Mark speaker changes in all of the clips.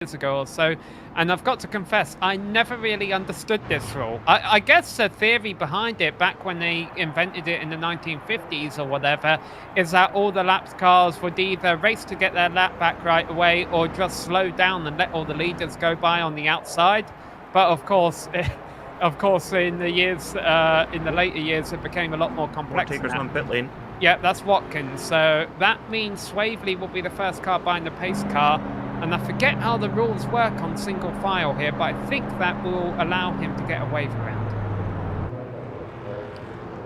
Speaker 1: years ago or so, and I've got to confess, I never really understood this rule. I guess the theory behind it, back when they invented it in the 1950s or whatever, is that all the laps cars would either race to get their lap back right away or just slow down and let all the leaders go by on the outside. But of course, in the later years, it became a lot more complex.
Speaker 2: More takers on pit lane.
Speaker 1: Yeah, that's Watkins. So that means Swavely will be the first car behind the pace car. And I forget how the rules work on single file here, but I think that will allow him to get a wave around.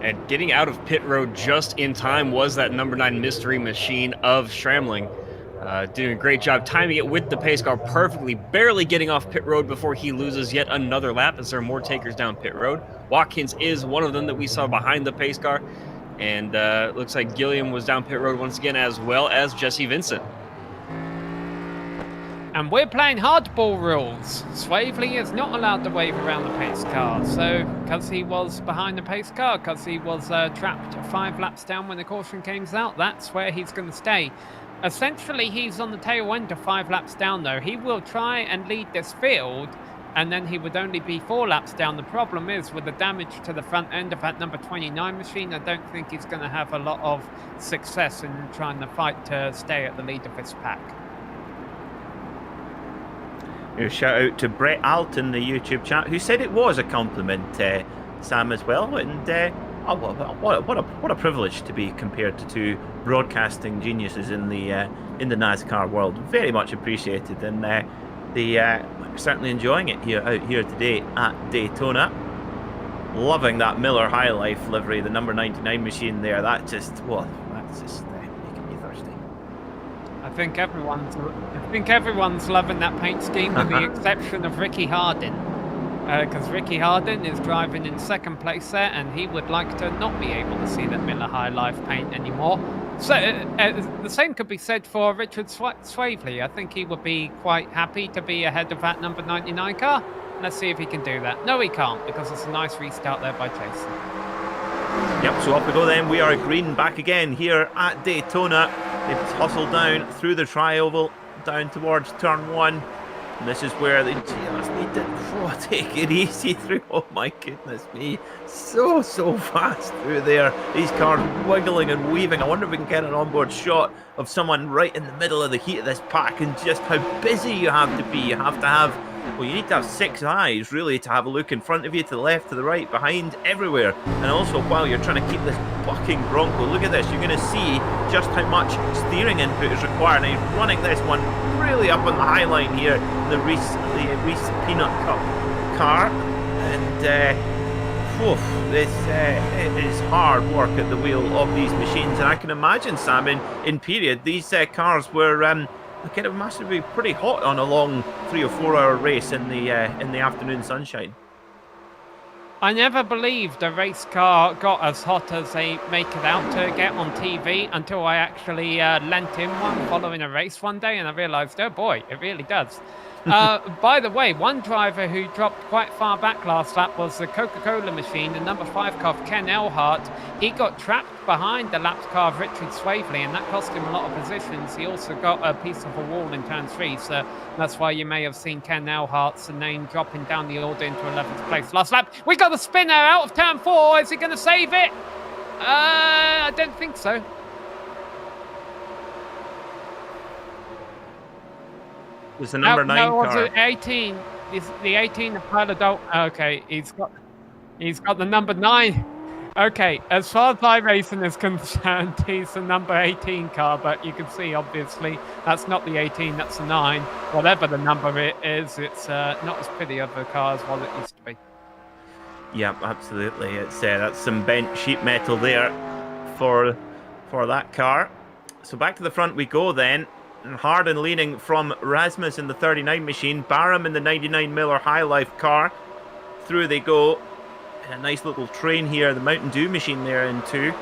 Speaker 3: And getting out of pit road just in time was that number 9 mystery machine of Schramling. Doing a great job timing it with the pace car perfectly, barely getting off pit road before he loses yet another lap as there are more takers down pit road. Watkins is one of them that we saw behind the pace car. And looks like Gilliam was down pit road once again, as well as Jesse Vincent.
Speaker 1: And we're playing hardball rules. Swavely is not allowed to wave around the pace car. So, because he was behind the pace car, because he was trapped 5 laps down when the caution came out, that's where he's going to stay. Essentially, he's on the tail end of 5 laps down, though. He will try and lead this field, and then he would only be 4 laps down. The problem is, with the damage to the front end of that number 29 machine, I don't think he's going to have a lot of success in trying to fight to stay at the lead of this pack.
Speaker 2: A shout out to Brett Alt in the YouTube chat, who said it was a compliment, Sam, as well. And what a privilege to be compared to 2 broadcasting geniuses in the NASCAR world. Very much appreciated, and certainly enjoying it out here today at Daytona. Loving that Miller High Life livery, the number 99 machine there. That's just making me thirsty.
Speaker 1: I think everyone's loving that paint scheme, with the exception of Ricky Hardin, because Ricky Hardin is driving in 2nd place there, and he would like to not be able to see that Miller High Life paint anymore. So the same could be said for Richard Swavely. I think he would be quite happy to be ahead of that number 99 car. Let's see if he can do that. No, he can't, because it's a nice restart there by Jason.
Speaker 2: Yep, so up we go then. We are green back again here at Daytona. They've hustled down through the tri-oval, down towards turn 1. And this is where they just need to take it easy through. Oh my goodness me. So fast through there. These cars wiggling and weaving. I wonder if we can get an onboard shot of someone right in the middle of the heat of this pack, and just how busy you have to be. You have to have, well, you need to have 6 eyes really to have a look in front of you, to the left, to the right, behind, everywhere. And also while you're trying to keep this bucking Bronco, look at this, you're going to see just how much steering input is required. Now he's running this one really up on the high line here, the Reese Peanut Cup car. And it is hard work at the wheel of these machines. And I can imagine, Sam, in period, these cars were kind of massively pretty hot on a long 3 or 4 hour race in the afternoon sunshine.
Speaker 1: I never believed a race car got as hot as they make it out to get on TV until I actually lent in one following a race one day, and I realized, oh boy, it really does. By the way, one driver who dropped quite far back last lap was the Coca-Cola machine, the number 5 car, Ken Elhart. He got trapped behind the lap car of Richard Swavely, and that cost him a lot of positions. He also got a piece of a wall in turn 3, so that's why you may have seen Ken Elhart's name dropping down the order into 11th place last lap. We got the spinner out of turn 4. Is he going to save it? I don't think so.
Speaker 2: It was the number 9 car.
Speaker 1: Was it 18? Is the 18 the Paladol? Okay, he's got the number 9. Okay, as far as iRacing is concerned, he's the number 18 car, but you can see, obviously, that's not the 18, that's the 9. Whatever the number it is, it's not as pretty of a car as what it used to be.
Speaker 2: Yeah, absolutely. It's that's some bent sheet metal there for that car. So back to the front we go then. And Hardin leading from Rasmus in the 39 machine, Barham in the 99 Miller High Life car. Through they go. And a nice little train here, the Mountain Dew machine there in 2.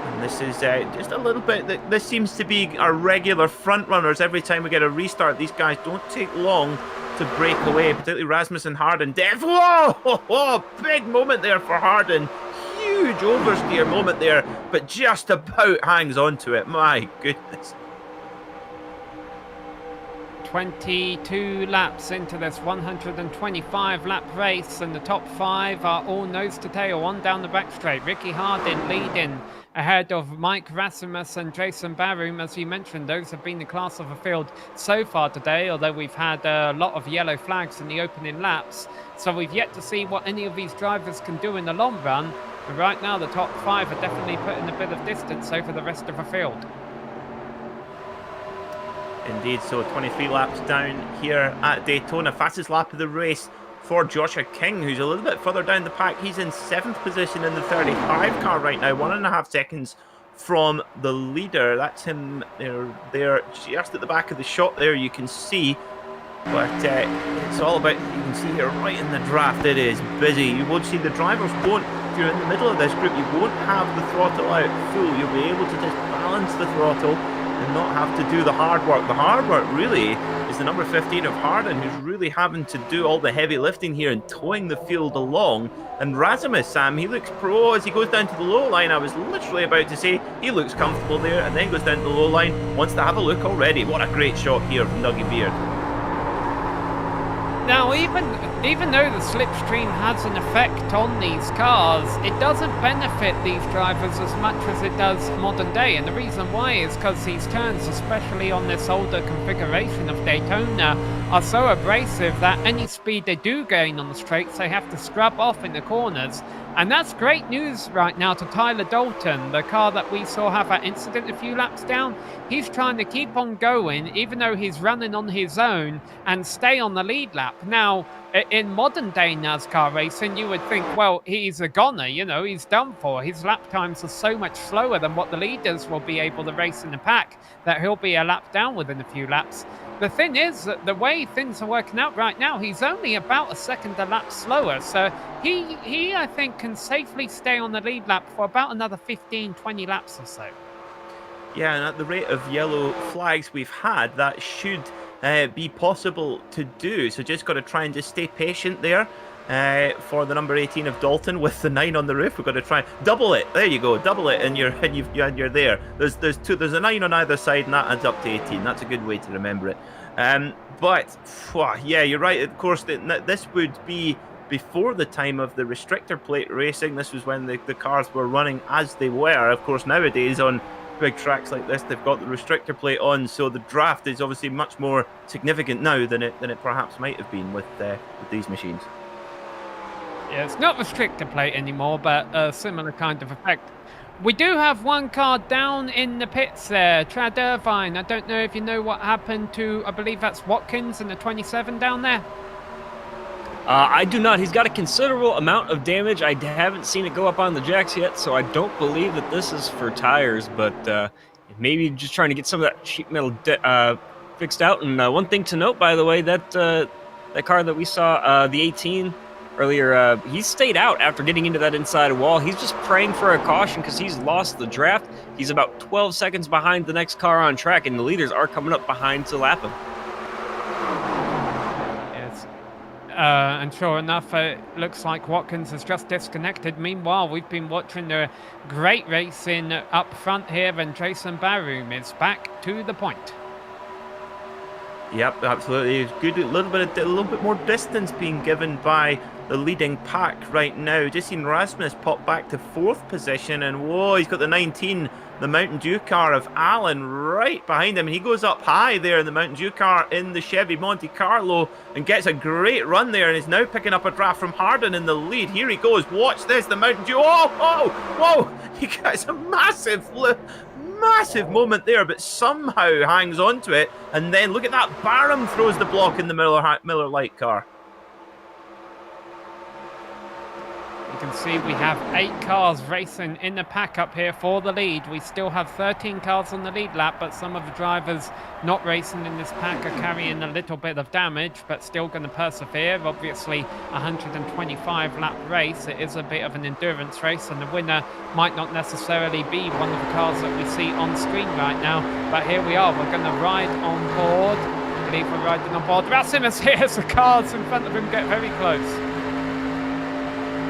Speaker 2: And this is just a little bit, this seems to be our regular front runners. Every time we get a restart, these guys don't take long to break away, particularly Rasmus and Hardin. Whoa! Big moment there for Hardin. Huge oversteer moment there, but just about hangs on to it. My goodness.
Speaker 1: 22 laps into this 125 lap race, and the top 5 are all nose to tail on down the back straight. Ricky Hardin leading ahead of Mike Rasmus and Jason Barum. As you mentioned, those have been the class of the field so far today, although we've had a lot of yellow flags in the opening laps. So we've yet to see what any of these drivers can do in the long run. But right now, the top 5 are definitely putting a bit of distance over the rest of the field.
Speaker 2: Indeed, so 23 laps down here at Daytona. Fastest lap of the race for Joshua King, who's a little bit further down the pack. He's in 7th position in the 35 car right now, 1.5 seconds from the leader. That's him there just at the back of the shot there, you can see. But it's all about, you can see here right in the draft, it is busy. You won't see the drivers won't, if you're in the middle of this group, you won't have the throttle out full. You'll be able to just balance the throttle and not have to do the hard work. The hard work really is the number 15 of Hardin, who's really having to do all the heavy lifting here and towing the field along. And Rasmus, Sam, he looks pro as he goes down to the low line. I was literally about to say he looks comfortable there and then goes down to the low line, wants to have a look already. What a great shot here from Dougie Beard.
Speaker 1: Now, even though the slipstream has an effect on these cars, it doesn't benefit these drivers as much as it does modern day. And the reason why is because these turns, especially on this older configuration of Daytona, are so abrasive that any speed they do gain on the straights, they have to scrub off in the corners. And that's great news right now to Tyler Dalton, the car that we saw have that incident a few laps down. He's trying to keep on going, even though he's running on his own, and stay on the lead lap. Now, in modern day NASCAR racing, you would think, well, he's a goner, you know, he's done for. His lap times are so much slower than what the leaders will be able to race in the pack that he'll be a lap down within a few laps. The thing is that the way things are working out right now, he's only about a second a lap slower. So he I think, can safely stay on the lead lap for about another 15, 20 laps or so.
Speaker 2: Yeah, and at the rate of yellow flags we've had, that should be possible to do. So just got to try and just stay patient there for the number 18 of Dalton with the 9 on the roof. We've got to try and double it. There you go, double it, and you're there. There's a 9 on either side, and that adds up to 18. That's a good way to remember it. But yeah, you're right. Of course, this would be before the time of the restrictor plate racing. This was when the cars were running as they were. Of course, nowadays on big tracks like this, they've got the restrictor plate on, so the draft is obviously much more significant now than it perhaps might have been with these machines.
Speaker 1: Yeah, it's not restrictor plate anymore, but a similar kind of effect. We do have one car down in the pits there, Trad Irvine. I don't know if you know what happened to, I believe that's Watkins in the 27 down there.
Speaker 3: I do not. He's got a considerable amount of damage. I haven't seen it go up on the jacks yet, so I don't believe that this is for tires, but maybe just trying to get some of that sheet metal fixed out. And one thing to note, by the way, that car that we saw, the 18 earlier, he stayed out after getting into that inside wall. He's just praying for a caution because he's lost the draft. He's about 12 seconds behind the next car on track, and the leaders are coming up behind to lap him.
Speaker 1: And sure enough, it looks like Watkins has just disconnected. Meanwhile, we've been watching the great racing up front here, and Jason Barum is back to the point.
Speaker 2: Yep, absolutely. It's good. A little bit more distance being given by the leading pack right now. Just seen Rasmus pop back to 4th position, and whoa, he's got the 19, the Mountain Dew car of Allen right behind him. And he goes up high there in the Mountain Dew car in the Chevy Monte Carlo and gets a great run there, and is now picking up a draft from Hardin in the lead. Here he goes. Watch this, the Mountain Dew. Whoa! He gets a massive moment there, but somehow hangs on to it. And then look at that, Barum throws the block in the Miller Lite car.
Speaker 1: You can see we have 8 cars racing in the pack up here for the lead. We still have 13 cars on the lead lap, but some of the drivers not racing in this pack are carrying a little bit of damage, but still going to persevere. Obviously, 125 lap race. It is a bit of an endurance race, and the winner might not necessarily be one of the cars that we see on screen right now. But here we are. We're going to ride on board. I believe we're riding on board. Rasmus hears the cars in front of him get very close.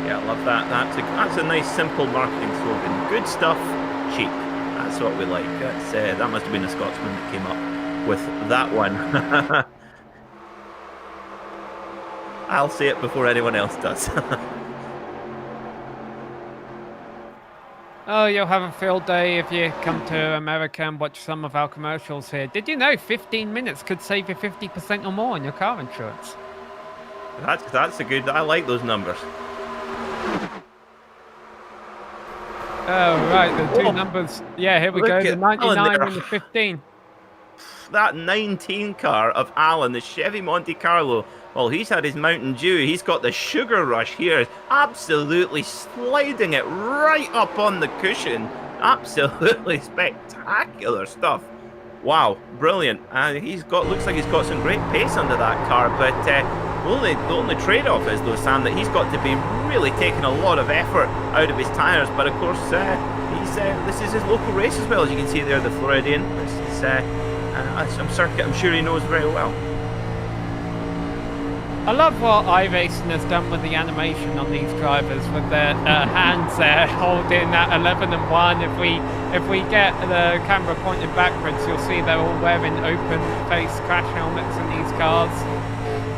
Speaker 2: Yeah, I love that. That's a nice, simple marketing slogan. Good stuff, cheap. That's what we like. That must have been a Scotsman that came up with that one. I'll say it before anyone else does.
Speaker 1: Oh, you'll have a field day if you come to America and watch some of our commercials here. Did you know 15 minutes could save you 50% or more on your car insurance?
Speaker 2: That's a good. I like those numbers.
Speaker 1: Oh, right, the two numbers. Yeah, here we
Speaker 2: Look
Speaker 1: go.
Speaker 2: at
Speaker 1: The 99
Speaker 2: Alan there.
Speaker 1: and the 15.
Speaker 2: That 19 car of Alan, the Chevy Monte Carlo. Well, he's had his Mountain Dew. He's got the sugar rush here. Absolutely sliding it right up on the cushion. Absolutely spectacular stuff. Wow, brilliant. Looks like he's got some great pace under that car, but the only trade-off is, though, Sam, that he's got to be really taking a lot of effort out of his tyres. But of course, this is his local race as well, as you can see there, the Floridian. This is some circuit I'm sure he knows very well.
Speaker 1: I love what iRacing has done with the animation on these drivers, with their hands there holding that 11 and 1. If we get the camera pointed backwards, you'll see they're all wearing open face crash helmets in these cars.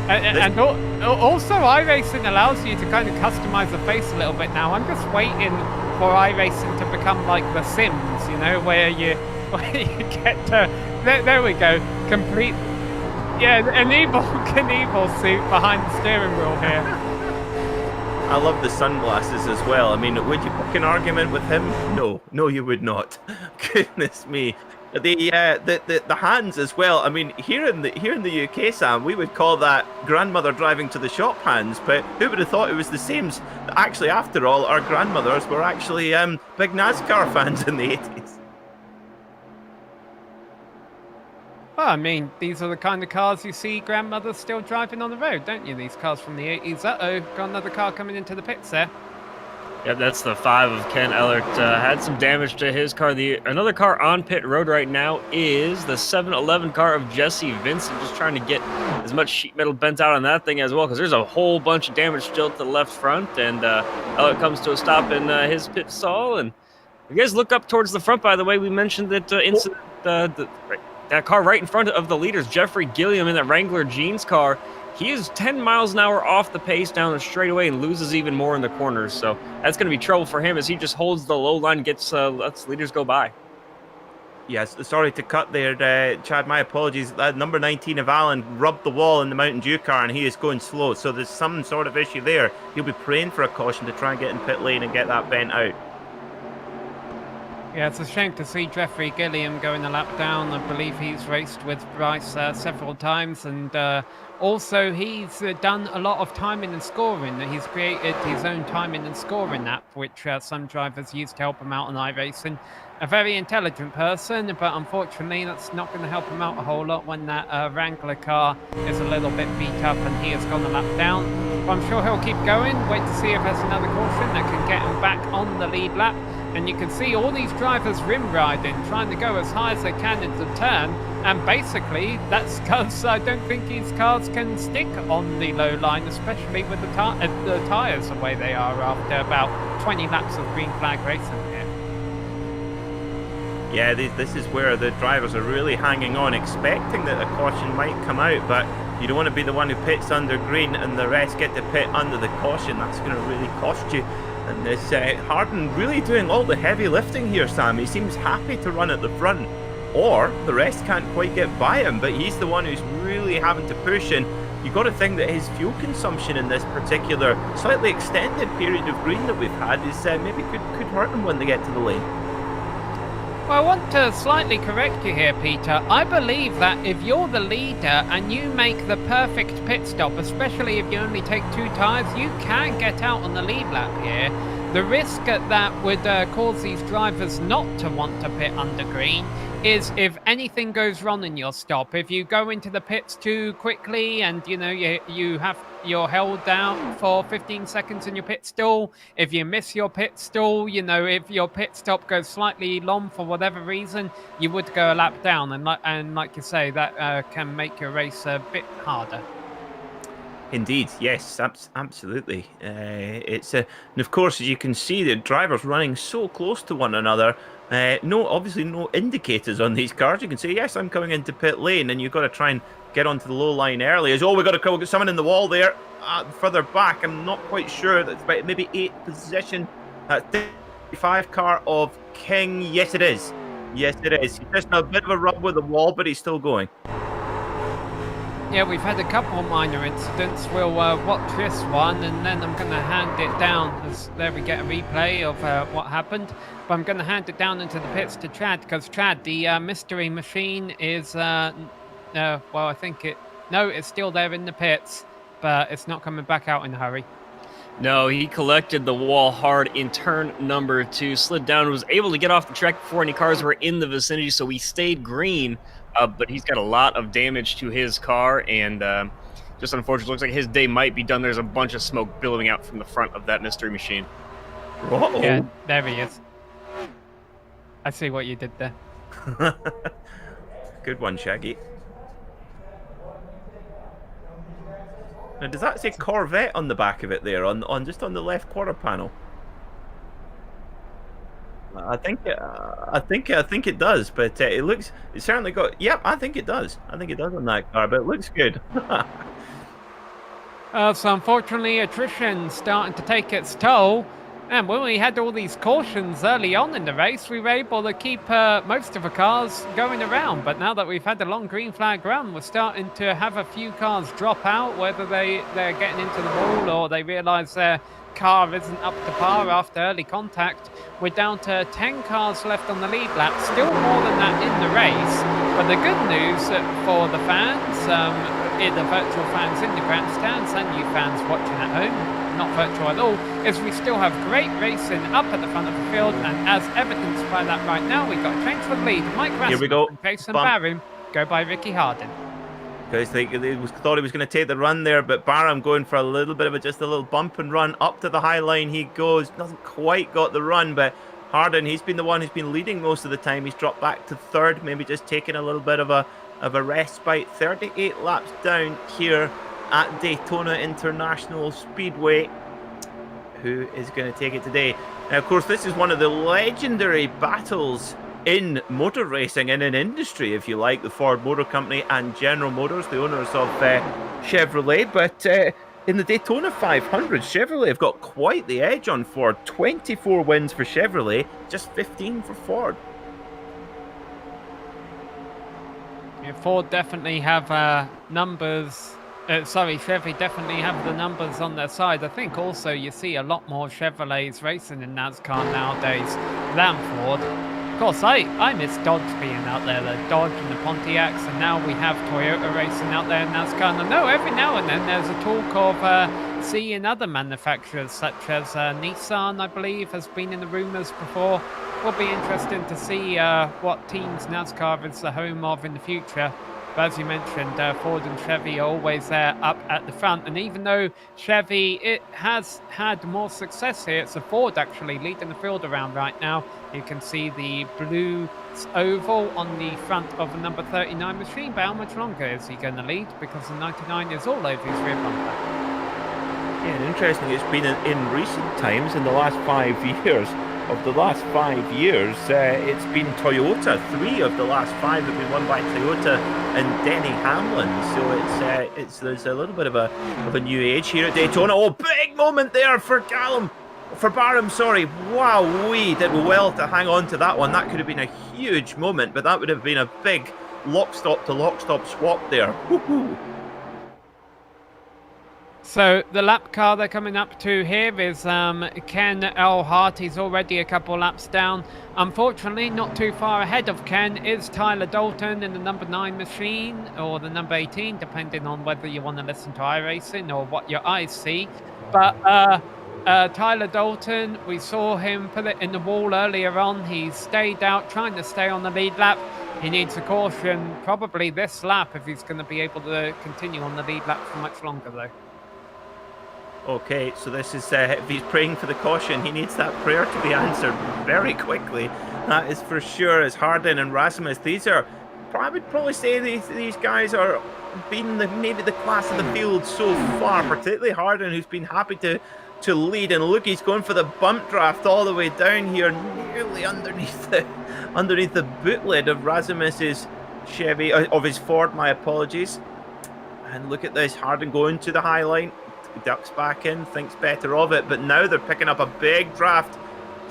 Speaker 1: And also iRacing allows you to kind of customize the face a little bit now. I'm just waiting for iRacing to become like The Sims, you know, where you get to... There we go. Complete... Yeah, an evil Knievel suit behind the steering wheel here.
Speaker 2: I love the sunglasses as well. I mean, would you pick an argument with him? No, you would not. Goodness me. The hands as well. I mean, here in the UK, Sam, we would call that grandmother driving to the shop hands. But who would have thought it was the same? Actually, after all, our grandmothers were actually big NASCAR fans in the 80s.
Speaker 1: Well, I mean, these are the kind of cars you see grandmothers still driving on the road, don't you? These cars from the 80s. Uh-oh, got another car coming into the pits there.
Speaker 3: Yep, that's the 5 of Ken Ellert. Had some damage to his car. Another car on pit road right now is the 711 car of Jesse Vincent, just trying to get as much sheet metal bent out on that thing as well, because there's a whole bunch of damage still to the left front, and Ellert comes to a stop in his pit stall. And if you guys look up towards the front, by the way, we mentioned that incident, that car right in front of the leaders, Jeffrey Gilliam in that Wrangler Jeans car. He is 10 miles an hour off the pace down the straightaway and loses even more in the corners. So that's going to be trouble for him as he just holds the low line, lets leaders go by.
Speaker 2: Yes, sorry to cut there, Chad. My apologies. Number 19 of Allen rubbed the wall in the Mountain Dew car, and he is going slow. So there's some sort of issue there. He'll be praying for a caution to try and get in pit lane and get that bent out.
Speaker 1: Yeah, it's a shame to see Jeffrey Gilliam going a lap down. I believe he's raced with Bryce several times, and also he's done a lot of timing and scoring. He's created his own timing and scoring app, which some drivers use to help him out on iRacing. A very intelligent person, but unfortunately that's not going to help him out a whole lot when that Wrangler car is a little bit beat up and he has gone a lap down. But I'm sure he'll keep going, wait to see if there's another caution that can get him back on the lead lap. And you can see all these drivers rim riding, trying to go as high as they can into the turn. And basically, that's because I don't think these cars can stick on the low line, especially with the tyres the way they are after about 20 laps of green flag racing here.
Speaker 2: Yeah, this is where the drivers are really hanging on, expecting that a caution might come out, but you don't want to be the one who pits under green and the rest get to pit under the caution. That's going to really cost you. And this Harden really doing all the heavy lifting here, Sam. He seems happy to run at the front, or the rest can't quite get by him, but he's the one who's really having to push. And you've got to think that his fuel consumption in this particular slightly extended period of green that we've had is maybe could hurt him when they get to the lane.
Speaker 1: Well, I want to slightly correct you here, Peter. I believe that if you're the leader and you make the perfect pit stop, especially if you only take 2 tyres, you can get out on the lead lap here. The risk that would cause these drivers not to want to pit under green is if anything goes wrong in your stop. If you go into the pits too quickly and you're held down for 15 seconds in your pit stall, if you miss your pit stall, if your pit stop goes slightly long for whatever reason, you would go a lap down, and like you say, that can make your race a bit harder.
Speaker 2: Indeed, yes, absolutely. And of course, as you can see, the drivers running so close to one another. Obviously, no indicators on these cars. You can say, yes, I'm coming into pit lane, and you've got to try and get onto the low line early. We've got to get someone in the wall there. Further back, I'm not quite sure. That's about maybe 8th position. 35 car of King. Yes, it is. Yes, it is. He's just a bit of a rub with the wall, but he's still going.
Speaker 1: Yeah, we've had a couple of minor incidents. We'll watch this one, and then I'm going to hand it down. There we get a replay of what happened. But I'm going to hand it down into the pits to Chad, because Chad, the mystery machine is, well, I think it's still there in the pits, but it's not coming back out in a hurry.
Speaker 3: No, he collected the wall hard in turn number 2, slid down, was able to get off the track before any cars were in the vicinity, so he stayed green, but he's got a lot of damage to his car, and just unfortunately, looks like his day might be done. There's a bunch of smoke billowing out from the front of that mystery machine.
Speaker 2: Uh-oh.
Speaker 1: Yeah, there he is. I see what you did there.
Speaker 2: Good one, Shaggy. Now, does that say Corvette on the back of it there, on just on the left quarter panel? I think it does, but it certainly got. Yep, I think it does. I think it does on that car, but it looks good.
Speaker 1: So unfortunately, attrition starting to take its toll. And when we had all these cautions early on in the race, we were able to keep most of the cars going around. But now that we've had the long green flag run, we're starting to have a few cars drop out, whether they're getting into the wall or they realise their car isn't up to par after early contact. We're down to 10 cars left on the lead lap, still more than that in the race. But the good news for the fans, the virtual fans in the grandstands and you fans watching at home, not virtual at all, is we still have great racing up at the front of the field, and as evidenced by that right now, we've got a change for the lead. Mike
Speaker 2: Here we go.
Speaker 1: and Jason Barham go by Ricky Hardin.
Speaker 2: Because they thought he was going to take the run there, but Barham going for a little bit of just a little bump and run up to the high line. He goes, doesn't quite got the run, but Hardin, he's been the one who's been leading most of the time. He's dropped back to 3rd, maybe just taking a little bit of a respite. 38 laps down here at Daytona International Speedway. Who is going to take it today? Now, of course, this is one of the legendary battles in motor racing, in an industry, if you like, the Ford Motor Company and General Motors, the owners of Chevrolet. But in the Daytona 500, Chevrolet have got quite the edge on Ford. 24 wins for Chevrolet, just 15 for Ford.
Speaker 1: Yeah, Ford definitely have numbers. Chevy definitely have the numbers on their side. I think also you see a lot more Chevrolets racing in NASCAR nowadays than Ford. Of course, I miss Dodge being out there, the Dodge and the Pontiacs, and now we have Toyota racing out there in NASCAR. And I know every now and then there's a talk of seeing other manufacturers, such as Nissan, I believe, has been in the rumours before. Will be interesting to see what teams NASCAR is the home of in the future. But as you mentioned, Ford and Chevy are always there up at the front. And even though Chevy has had more success here, it's a Ford actually leading the field around right now. You can see the blue oval on the front of the number 39 machine. But how much longer is he going to lead? Because the 99 is all over his rear bumper.
Speaker 2: Yeah, and interesting, it's been in recent times, in the last 5 years. Of the last 5 years, it's been Toyota. 3 of the last 5 have been won by Toyota and Denny Hamlin. So there's a little bit of a new age here at Daytona. Oh, big moment there for Barham. Sorry, wow, we did well to hang on to that one. That could have been a huge moment, but that would have been a big lock-stop to lock-stop swap there. Woohoo!
Speaker 1: So the lap car they're coming up to here is Ken Earnhardt. He's already a couple laps down. Unfortunately, not too far ahead of Ken is Tyler Dalton in the number 9 machine, or the number 18, depending on whether you want to listen to iRacing or what your eyes see. But Tyler Dalton, we saw him put it in the wall earlier on. He stayed out, trying to stay on the lead lap. He needs a caution, probably this lap, if he's going to be able to continue on the lead lap for much longer, though.
Speaker 2: Okay, so this is, if he's praying for the caution, he needs that prayer to be answered very quickly. That is for sure. As Hardin and Rasmus, these are, I would probably say these guys are been maybe the class of the field so far, particularly Harden, who's been happy to lead. And look, he's going for the bump draft all the way down here, nearly underneath the boot lid of Razimus's Chevy, of his Ford, my apologies. And look at this, Harden going to the high line, ducks back in, thinks better of it, but now they're picking up a big draft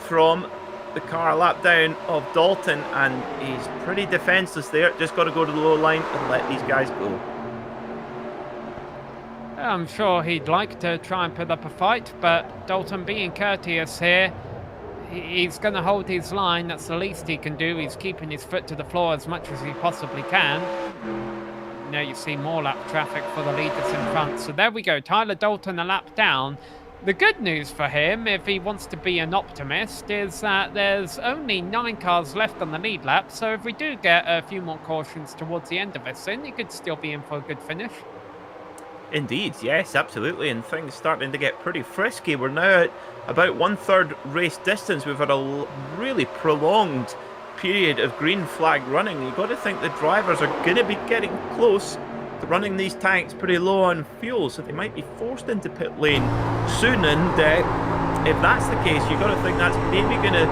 Speaker 2: from the car lap down of Dalton, and he's pretty defenseless there. Just got to go to the low line and let these guys go.
Speaker 1: I'm sure he'd like to try and put up a fight, but Dalton being courteous here, he's going to hold his line. That's the least he can do. He's keeping his foot to the floor as much as he possibly can. Now you see more lap traffic for the leaders in front. So there we go, Tyler Dalton a lap down. The good news for him, if he wants to be an optimist, is that there's only 9 cars left on the lead lap. So if we do get a few more cautions towards the end of this, then he could still be in for a good finish.
Speaker 2: Indeed, yes, absolutely, and things starting to get pretty frisky. We're now at about 1/3 race distance. We've had a really prolonged period of green flag running. You've got to think the drivers are going to be getting close to running these tanks pretty low on fuel, so they might be forced into pit lane soon. And if that's the case, you've got to think that's maybe going to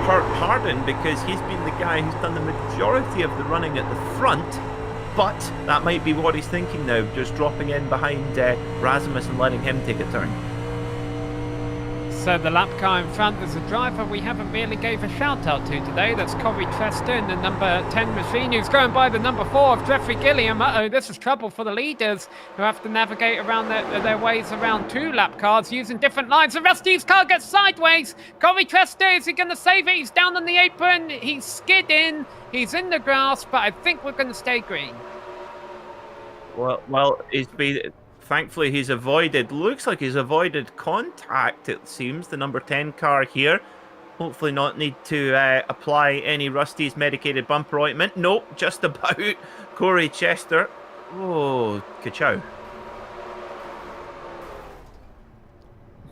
Speaker 2: hurt Harden, because he's been the guy who's done the majority of the running at the front. But that might be what he's thinking now, just dropping in behind Razimus and letting him take a turn.
Speaker 1: So the lap car in front is a driver we haven't really gave a shout out to today. That's Corey Treston, the number 10 machine, who's going by the number 4 of Jeffrey Gilliam. Uh-oh, this is trouble for the leaders, who have to navigate around their ways around 2 lap cars using different lines. And Rusty's car gets sideways. Corey Treston, is he going to save it? He's down on the apron. He's skidding. He's in the grass, but I think we're going to stay green.
Speaker 2: Well, thankfully he's avoided, looks like he's avoided contact, it seems, the number 10 car here. Hopefully not need to apply any Rusty's medicated bumper ointment. Nope, just about. Corey Chester. Oh, ka-chow.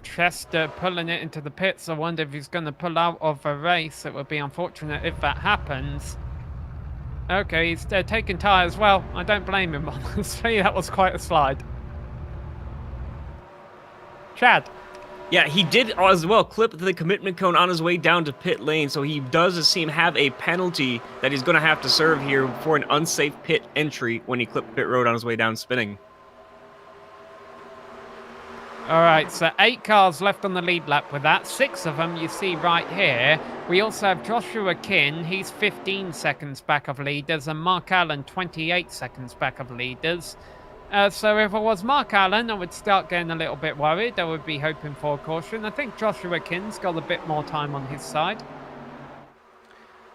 Speaker 1: Chester pulling it into the pits. I wonder if he's going to pull out of a race. It would be unfortunate if that happens. Okay, he's taking tyres. Well, I don't blame him, honestly. That was quite a slide. Chad.
Speaker 3: Yeah, he did as well clip the commitment cone on his way down to pit lane, so he does seem to have a penalty that he's going to have to serve here for an unsafe pit entry when he clipped pit road on his way down spinning.
Speaker 1: All right, so 8 cars left on the lead lap with that. 6 of them you see right here. We also have Joshua Kin. He's 15 seconds back of leaders, and Mark Allen 28 seconds back of leaders. So if it was Mark Allen, I would start getting a little bit worried. I would be hoping for a caution. I think Joshua Kin's got a bit more time on his side.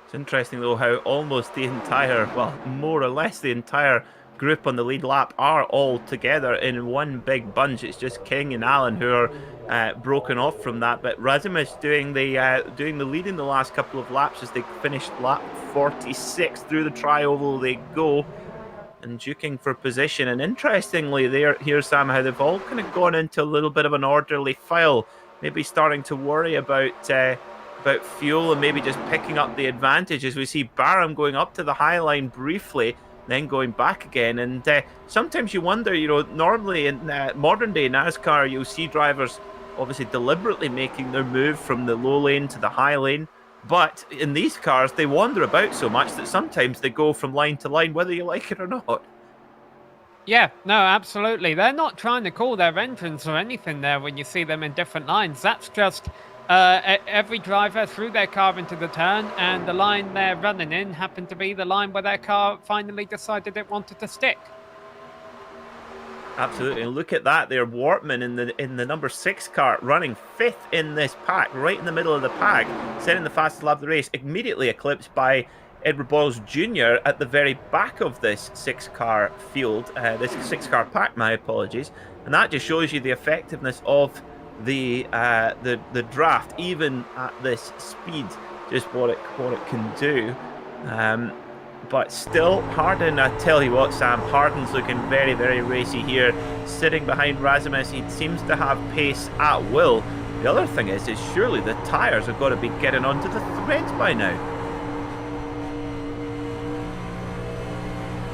Speaker 2: It's interesting, though, how almost the entire, well, more or less the entire group on the lead lap are all together in one big bunch. It's just King and Allen who are broken off from that. But Razimus doing the lead in the last couple of laps as they finished lap 46. Through the tri-oval they go, and duking for position. And interestingly, here's Sam, how they've all kind of gone into a little bit of an orderly file, maybe starting to worry about fuel and maybe just picking up the advantage, as we see Barham going up to the high line briefly, then going back again. And sometimes you wonder, normally in modern day NASCAR, you'll see drivers obviously deliberately making their move from the low lane to the high lane. But in these cars, they wander about so much that sometimes they go from line to line, whether you like it or not.
Speaker 1: Yeah, no, absolutely. They're not trying to call their entrance or anything there when you see them in different lines. That's just every driver threw their car into the turn, and the line they're running in happened to be the line where their car finally decided it wanted to stick.
Speaker 2: Absolutely, and look at that there, Wortman in the number 6 car, running 5th in this pack, right in the middle of the pack, setting the fastest lap of the race, immediately eclipsed by Edward Boyles Jr. at the very back of this 6-car field, this 6-car pack, my apologies. And that just shows you the effectiveness of the draft, even at this speed, just what it can do. But still, Harden, I tell you what, Sam, Harden's looking very, very racy here, sitting behind Razimus. He seems to have pace at will. The other thing is surely the tyres have got to be getting onto the threads by now.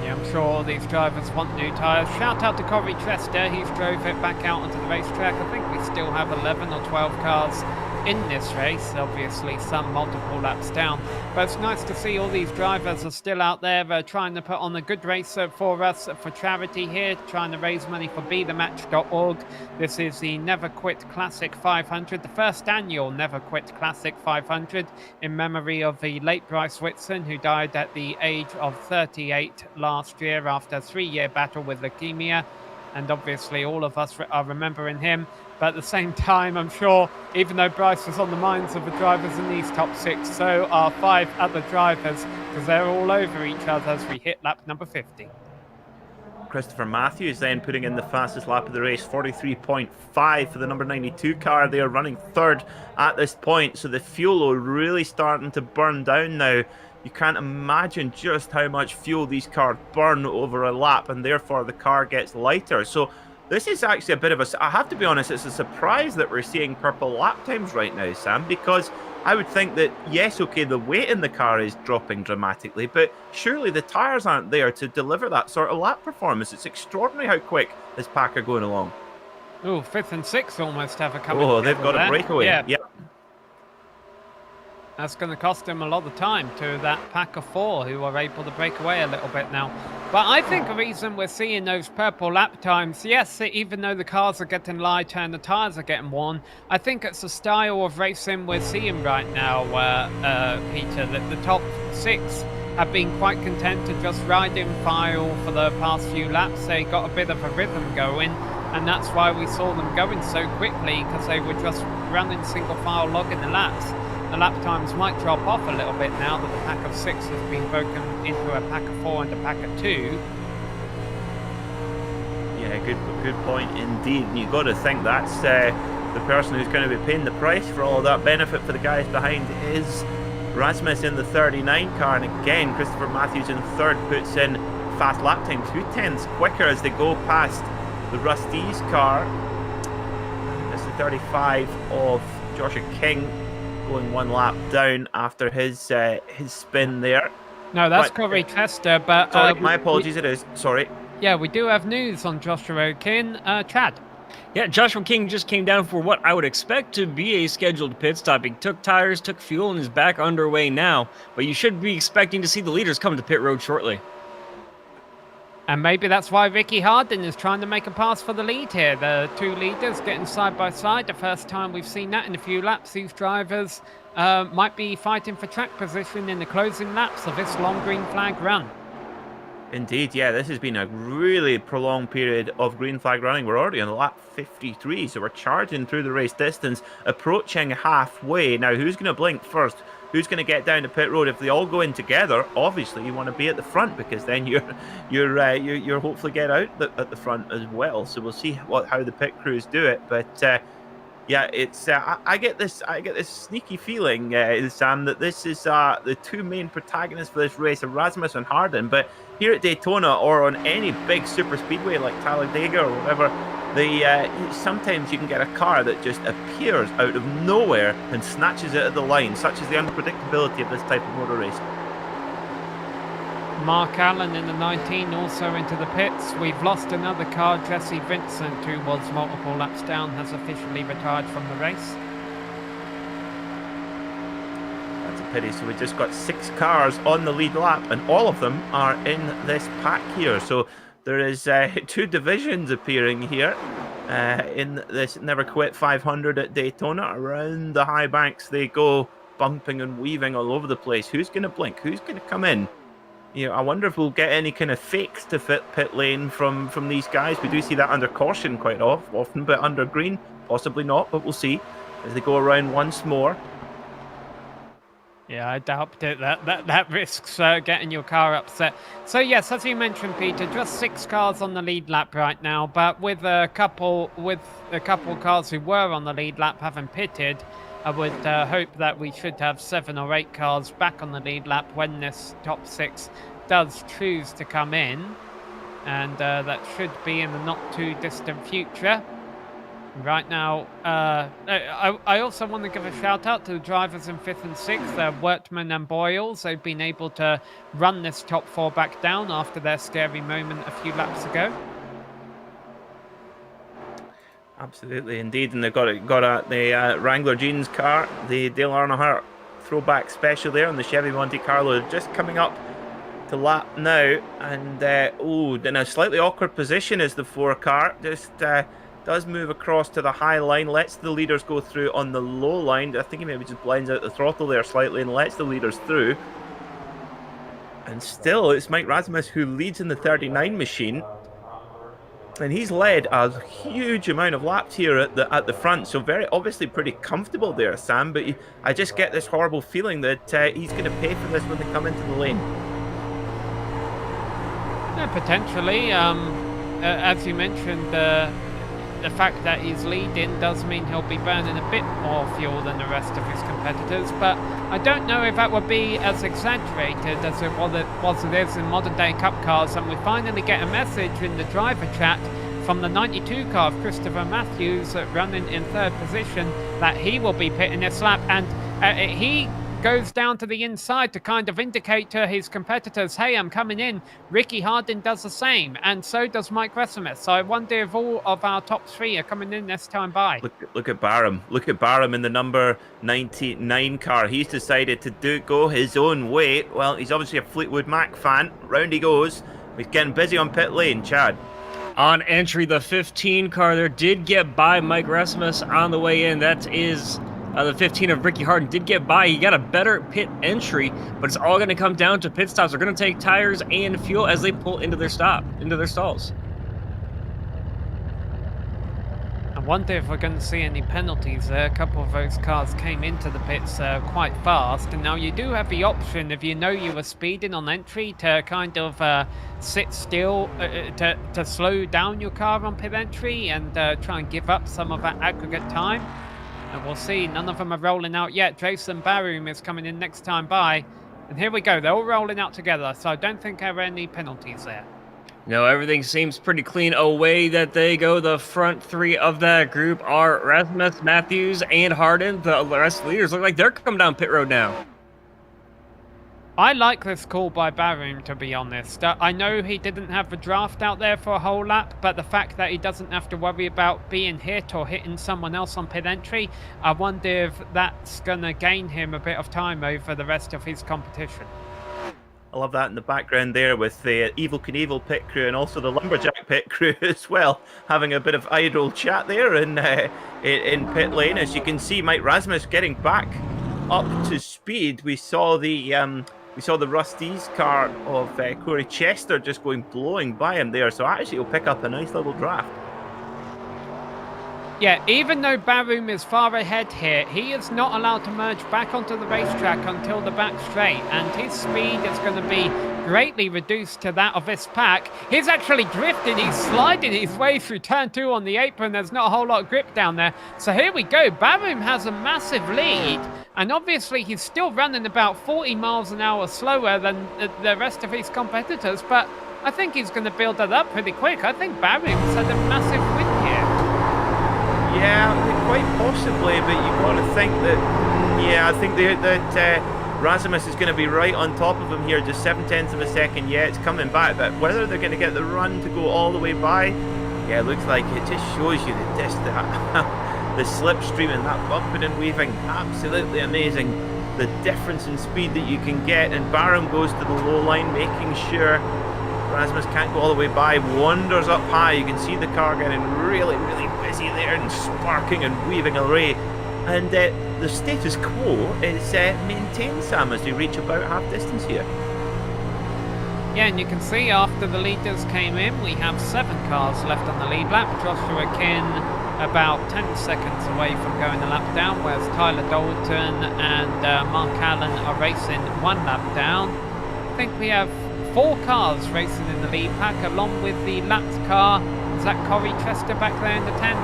Speaker 1: Yeah, I'm sure all these drivers want new tyres. Shout out to Corey Chester, he's drove it back out onto the racetrack. I think we still have 11 or 12 cars in this race, obviously some multiple laps down, but it's nice to see all these drivers are still out there trying to put on a good race for us for charity here, trying to raise money for BeTheMatch.org. This is the Never Quit Classic 500, the first annual Never Quit Classic 500 in memory of the late Bryce Whitson, who died at the age of 38 last year after a 3-year battle with leukemia. And obviously all of us are remembering him. But at the same time, I'm sure, even though Bryce was on the minds of the drivers in these top 6, so are 5 other drivers, because they're all over each other as we hit lap number 50.
Speaker 2: Christopher Matthews then putting in the fastest lap of the race, 43.5 for the number 92 car. They are running third at this point, so the fuel are really starting to burn down now. You can't imagine just how much fuel these cars burn over a lap, and therefore the car gets lighter. So this is actually a bit of a, I have to be honest, it's a surprise that we're seeing purple lap times right now, Sam, because I would think that, yes, okay, the weight in the car is dropping dramatically, but surely the tyres aren't there to deliver that sort of lap performance. It's extraordinary how quick this pack are going along.
Speaker 1: Oh, 5th and 6th almost have a coming.
Speaker 2: Oh, they've got a breakaway.
Speaker 1: Yeah.
Speaker 2: Yep.
Speaker 1: That's going to cost him a lot of time to that pack of 4 who are able to break away a little bit now. But I think the reason we're seeing those purple lap times, yes, even though the cars are getting lighter and the tyres are getting worn, I think it's the style of racing we're seeing right now, Peter, that the top 6 have been quite content to just ride in file for the past few laps. They got a bit of a rhythm going, and that's why we saw them going so quickly, because they were just running single file, logging the laps. The lap times might drop off a little bit now that the pack of 6 has been broken into a pack of 4 and a pack of 2.
Speaker 2: Yeah, good point indeed. And you've got to think that's the person who's going to be paying the price for all of that benefit for the guys behind is Rasmus in the 39 car. And again, Christopher Matthews in third puts in fast lap times, 2/10 quicker as they go past the Rusty's car. That's the 35 of Joshua King, going 1 lap down after his spin there.
Speaker 1: No, that's Corey Chester, but...
Speaker 2: sorry, my apologies, it is. Sorry.
Speaker 1: Yeah, we do have news on Joshua King. Chad.
Speaker 3: Yeah, Joshua King just came down for what I would expect to be a scheduled pit stop. He took tires, took fuel, and is back underway now. But you should be expecting to see the leaders come to pit road shortly.
Speaker 1: And maybe that's why Ricky Hardin is trying to make a pass for the lead here. The 2 leaders getting side by side. The first time we've seen that in a few laps. These drivers might be fighting for track position in the closing laps of this long green flag run.
Speaker 2: Indeed, yeah, this has been a really prolonged period of green flag running. We're already on lap 53, so we're charging through the race distance, approaching halfway. Now, who's going to blink first? Who's going to get down to pit road? If they all go in together, obviously you want to be at the front, because then you're hopefully get out at the front as well. So we'll see how the pit crews do it. But yeah, it's I get this sneaky feeling, Sam, that this is the 2 main protagonists for this race, Rasmus and Hardin. But here at Daytona or on any big super speedway like Talladega or whatever, sometimes you can get a car that just appears out of nowhere and snatches it at the line, such as the unpredictability of this type of motor race.
Speaker 1: Mark Allen in the 19 also into the pits. We've lost another car. Jesse Vincent, who was multiple laps down, has officially retired from the race.
Speaker 2: That's a pity. So we just got 6 cars on the lead lap, and all of them are in this pack here. So there is 2 divisions appearing here in this Never Quit 500 at Daytona. Around the high banks they go, bumping and weaving all over the place. Who's going to blink? Who's going to come in? You know, I wonder if we'll get any kind of fakes to fit pit lane from these guys. We do see that under caution quite often, but under green, possibly not. But we'll see as they go around once more.
Speaker 1: Yeah, I doubt it. That risks getting your car upset. So yes, as you mentioned, Peter, just 6 cars on the lead lap right now, but with a couple cars who were on the lead lap having pitted, I would hope that we should have 7 or 8 cars back on the lead lap when this top 6 does choose to come in, and that should be in the not too distant future. Right now, I also want to give a shout out to the drivers in 5th and 6th, Wortman and Boyles. They've been able to run this top 4 back down after their scary moment a few laps ago.
Speaker 2: Absolutely, indeed, and they've got the Wrangler Jeans car, the Dale Earnhardt throwback special there on the Chevy Monte Carlo, just coming up to lap now, and in a slightly awkward position is the 4 car. Just does move across to the high line, lets the leaders go through on the low line. I think he maybe just blinds out the throttle there slightly and lets the leaders through. And still, it's Mike Rasmus who leads in the 39 machine. And he's led a huge amount of laps here at the front, so very obviously pretty comfortable there, Sam. But I just get this horrible feeling that he's going to pay for this when they come into the lane.
Speaker 1: Yeah, potentially. As you mentioned, the fact that he's leading does mean he'll be burning a bit more fuel than the rest of his competitors, but I don't know if that would be as exaggerated as it is in modern day cup cars. And we finally get a message in the driver chat from the 92 car of Christopher Matthews, running in 3rd position, that he will be pitting this lap, and he goes down to the inside to kind of indicate to his competitors, hey, I'm coming in. Ricky Hardin does the same, and so does Mike Rasmus. So I wonder if all of our top 3 are coming in this time by.
Speaker 2: Look at Barham. Look at Barham in the number 99 car. He's decided to go his own way. Well, he's obviously a Fleetwood Mac fan. Round he goes. He's getting busy on pit lane, Chad.
Speaker 3: On entry, the 15 car there did get by Mike Rasmus on the way in. That is the 15 of Ricky Hardin did get by. He got a better pit entry, but it's all going to come down to pit stops. They're going to take tires and fuel as they pull into their stalls.
Speaker 1: I wonder if we're going to see any penalties there. A couple of those cars came into the pits quite fast, and now you do have the option, if you know you were speeding on entry, to kind of sit still, to slow down your car on pit entry and try and give up some of that aggregate time. And we'll see. None of them are rolling out yet. Jason Barum is coming in next time by. And here we go. They're all rolling out together, so I don't think there are any penalties there.
Speaker 3: No, everything seems pretty clean. Away that they go. The front 3 of that group are Rasmus, Matthews, and Hardin. The rest of the leaders look like they're coming down pit road now.
Speaker 1: I like this call by Barum, to be honest. I know he didn't have the draft out there for a whole lap, but the fact that he doesn't have to worry about being hit or hitting someone else on pit entry, I wonder if that's going to gain him a bit of time over the rest of his competition.
Speaker 2: I love that in the background there with the Evil Knievel pit crew and also the Lumberjack pit crew as well, having a bit of idle chat there in pit lane. As you can see, Mike Rasmus getting back up to speed. We saw the Rust-eze car of Corey Chester just blowing by him there, so actually he'll pick up a nice little draft.
Speaker 1: Yeah, even though Barum is far ahead here, he is not allowed to merge back onto the racetrack until the back straight, and his speed is going to be greatly reduced to that of this pack. He's actually drifting, he's sliding his way through turn 2 on the apron. There's not a whole lot of grip down there. So here we go, Barum has a massive lead, and obviously he's still running about 40 miles an hour slower than the rest of his competitors, but I think he's going to build that up pretty quick. I think Barum's had a massive win here.
Speaker 2: Yeah, quite possibly, but you've got to think that, yeah, I think that Rasmus is going to be right on top of him here, just 0.7 of a second. Yeah, it's coming back, but whether they're going to get the run to go all the way by, yeah, it looks like it just shows you the slipstream and that bumping and weaving, absolutely amazing. The difference in speed that you can get, and Barum goes to the low line, making sure Rasmus can't go all the way by, wanders up high. You can see the car getting really, really busy there and sparking and weaving away. And the status quo is maintained, Sam, as we reach about half distance here.
Speaker 1: Yeah, and you can see after the leaders came in, we have 7 cars left on the lead lap. Joshua Kin about 10 seconds away from going a lap down, whereas Tyler Dalton and Mark Allen are racing 1 lap down. I think we have 4 cars racing in the lead pack, along with the lapped car. Is that Corey Chester back there in the 10?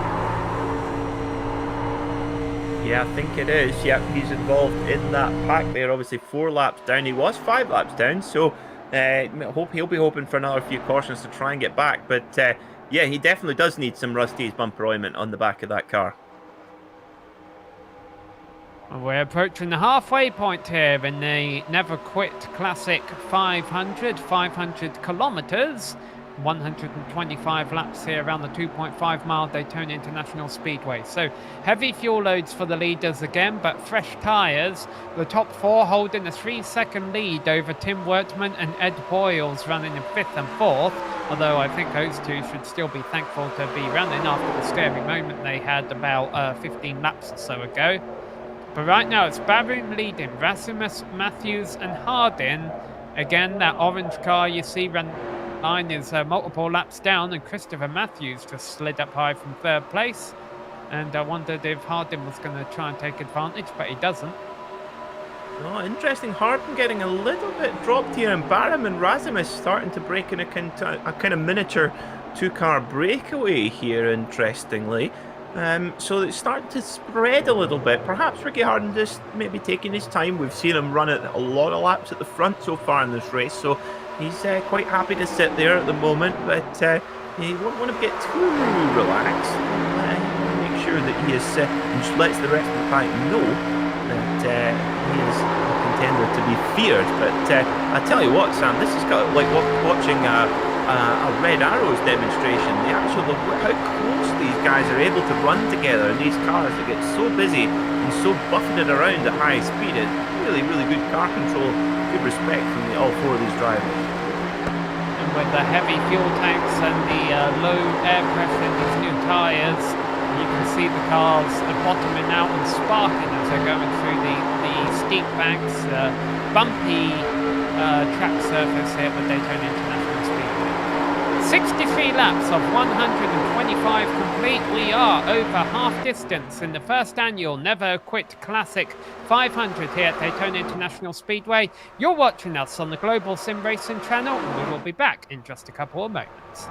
Speaker 2: Yeah, I think it is. Yep, he's involved in that pack there. Obviously 4 laps down. He was 5 laps down, so he'll be hoping for another few cautions to try and get back. But Yeah, he definitely does need some Rusty's bumper ointment on the back of that car.
Speaker 1: We're approaching the halfway point here in the Never Quit Classic 500 kilometers. 125 laps here around the 2.5 mile Daytona International Speedway. So heavy fuel loads for the leaders again, but fresh tyres. The top four holding a 3-second lead over Tim Wertman and Ed Boyles running in 5th and 4th. Although I think those two should still be thankful to be running after the scary moment they had about 15 laps or so ago. But right now it's Baroon leading, Rasmus, Matthews and Hardin. Again, that orange car you see run line is multiple laps down, and Christopher Matthews just slid up high from 3rd place. And I wondered if Hardin was going to try and take advantage, but he doesn't.
Speaker 2: Oh, interesting. Hardin getting a little bit dropped here, and Barham and Rasmus starting to break in a kind of miniature 2-car breakaway here, interestingly. So it's starting to spread a little bit. Perhaps Ricky Hardin just maybe taking his time. We've seen him run at a lot of laps at the front so far in this race, so he's quite happy to sit there at the moment, but he won't want to get too relaxed. Make sure that he is and just lets the rest of the pack know that he is a contender to be feared. But I tell you what, Sam, this is kind of like watching a Red Arrows demonstration. How close these guys are able to run together in these cars that get so busy and so buffeted around at high speed. It's really, really good car control. Good respect from all 4 of these drivers.
Speaker 1: And with the heavy fuel tanks and the low air pressure in these new tyres, you can see the cars bottoming out and sparking as they're going through the steep banks, bumpy track surface here at the Daytona International Speedway. 63 laps of 125 complete. We are over half distance in the first annual Never Quit Classic 500 here at Daytona International Speedway. You're watching us on the Global SimRacing Channel, and we will be back in just a couple of moments.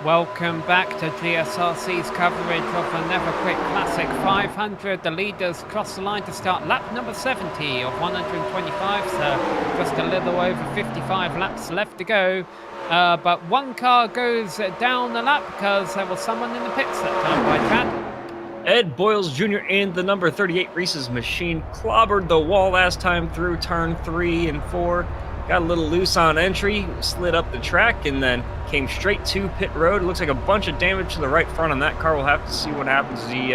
Speaker 1: Welcome back to GSRC's coverage of another quick Classic 500. The leaders cross the line to start lap number 70 of 125, so just a little over 55 laps left to go. But one car goes down the lap because there was someone in the pits that time by Chad.
Speaker 3: Ed Boyles Jr. and the number 38 Reese's machine clobbered the wall last time through turn 3 and 4. Got a little loose on entry, slid up the track, and then came straight to pit road. It looks like a bunch of damage to the right front on that car. We'll have to see what happens. He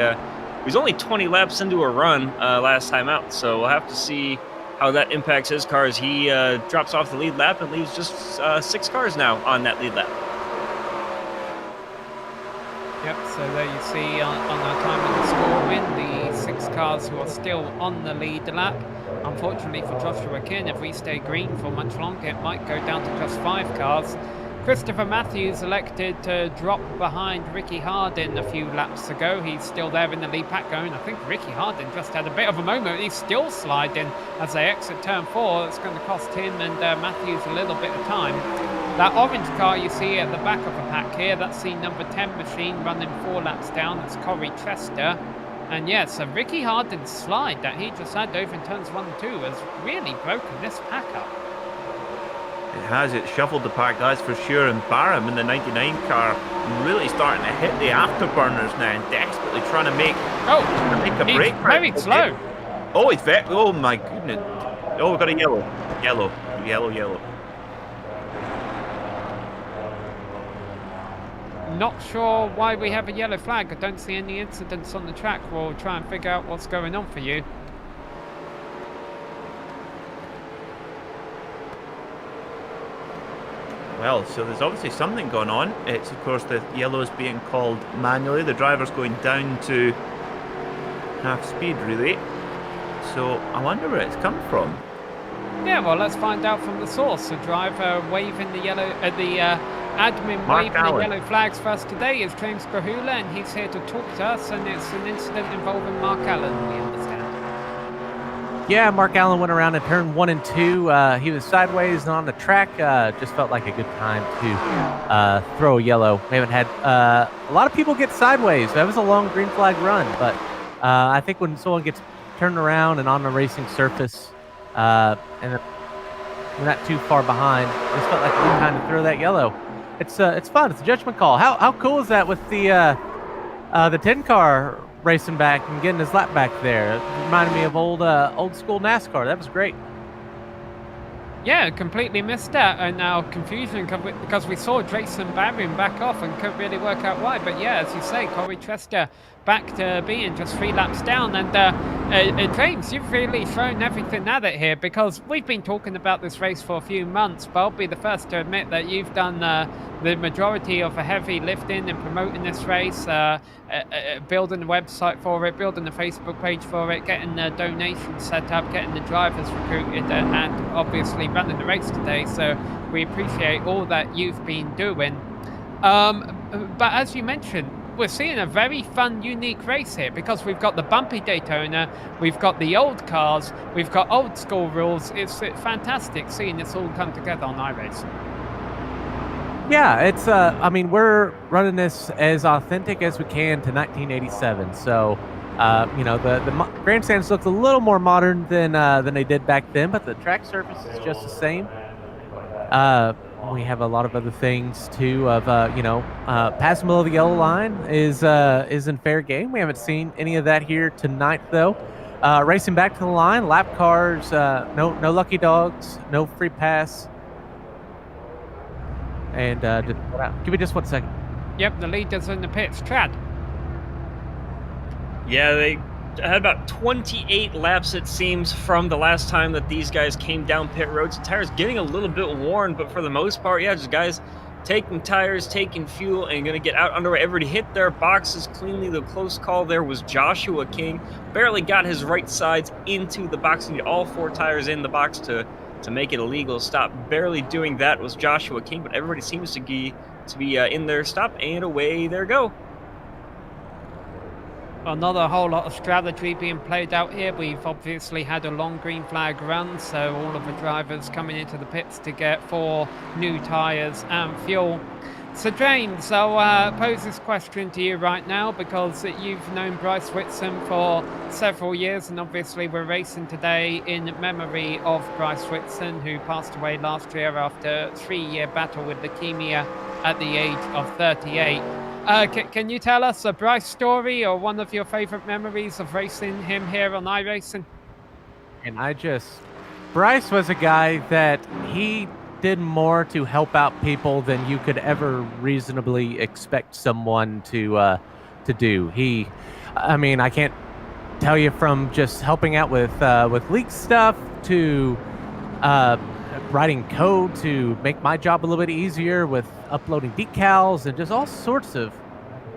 Speaker 3: was only 20 laps into a run last time out, so we'll have to see how that impacts his car as he drops off the lead lap and leaves just 6 cars now on that lead lap.
Speaker 1: Yep, so there you see on our time in the score win, the 6 cars who are still on the lead lap. Unfortunately for Joshua King, if we stay green for much longer, it might go down to just 5 cars. Christopher Matthews elected to drop behind Ricky Hardin a few laps ago. He's still there in the lead pack going. I think Ricky Hardin just had a bit of a moment. He's still sliding as they exit turn 4. It's going to cost him and Matthews a little bit of time. That orange car you see at the back of the pack here, that's the number 10 machine running 4 laps down. That's Corey Chester. And yes, so Ricky Hardin's slide that he just had over in turns 1 and 2 has really broken this pack up.
Speaker 2: It has. It shuffled the pack, that's for sure. And Barham in the 99 car really starting to hit the afterburners now and desperately trying to make a break.
Speaker 1: Very slow.
Speaker 2: Oh, it's very. Oh my goodness. Oh, we've got a yellow.
Speaker 1: Not sure why we have a yellow flag. I don't see any incidents on the track. We'll try and figure out what's going on for you.
Speaker 2: Well, so there's obviously something going on. It's, of course, the yellow is being called manually. The driver's going down to half speed, really. So I wonder where it's come from.
Speaker 1: Yeah, well, let's find out from the source. The driver waving the yellow, admin
Speaker 2: Mark
Speaker 1: waving
Speaker 2: Allen.
Speaker 1: the yellow flags for us today is James Grahula, and he's here to talk to us, and it's an incident involving Mark Allen, we understand.
Speaker 4: Yeah, Mark Allen went around in turn 1 and 2. He was sideways on the track. Just felt like a good time to throw a yellow. We haven't had a lot of people get sideways. That was a long green flag run, but I think when someone gets turned around and on a racing surface, and we're not too far behind, just felt like a good time to throw that yellow. It's fun. It's a judgment call. How cool is that with the 10 car racing back and getting his lap back there? It reminded me of old school NASCAR. That was great.
Speaker 1: Yeah, completely missed that, and now confusion because we saw Jason Barron back off and couldn't really work out why. But yeah, as you say, Corey Chester back to being just 3 laps down. And James, you've really thrown everything at it here, because we've been talking about this race for a few months, but I'll be the first to admit that you've done the majority of the heavy lifting and promoting this race, building the website for it, building the Facebook page for it, getting the donations set up, getting the drivers recruited, and obviously running the race today. So we appreciate all that you've been doing. But as you mentioned, we're seeing a very fun, unique race here, because we've got the bumpy Daytona, we've got the old cars, we've got old school rules. It's fantastic seeing this all come together on iRacing.
Speaker 4: Yeah, it's I mean, we're running this as authentic as we can to 1987. So, you know, the grandstands look a little more modern than they did back then, but the track surface is just the same. We have a lot of other things too. Of you know, past the middle of the yellow line is in fair game. We haven't seen any of that here tonight, though. Racing back to the line, lap cars, no lucky dogs, no free pass. And give me just 1 second.
Speaker 1: Yep, the leader's in the pits. Chad.
Speaker 3: Yeah, they had about 28 laps, it seems, from the last time that these guys came down pit roads. The tires getting a little bit worn, but for the most part, yeah, just guys taking tires, taking fuel, and going to get out underway. Everybody hit their boxes cleanly. The close call there was Joshua King. Barely got his right sides into the box. Needed all 4 tires in the box to make it a legal stop. Barely doing that was Joshua King, but everybody seems to be in their stop, and away they go.
Speaker 1: Another whole lot of strategy being played out here. We've obviously had a long green flag run, so all of the drivers coming into the pits to get 4 new tyres and fuel. So James, I'll pose this question to you right now because you've known Bryce Whitson for several years, and obviously we're racing today in memory of Bryce Whitson, who passed away last year after a 3-year battle with leukemia at the age of 38. Can you tell us a Bryce story or one of your favorite memories of racing him here on iRacing?
Speaker 4: And Bryce was a guy that he did more to help out people than you could ever reasonably expect someone to do. I can't tell you, from just helping out with leak stuff to writing code to make my job a little bit easier with uploading decals and just all sorts of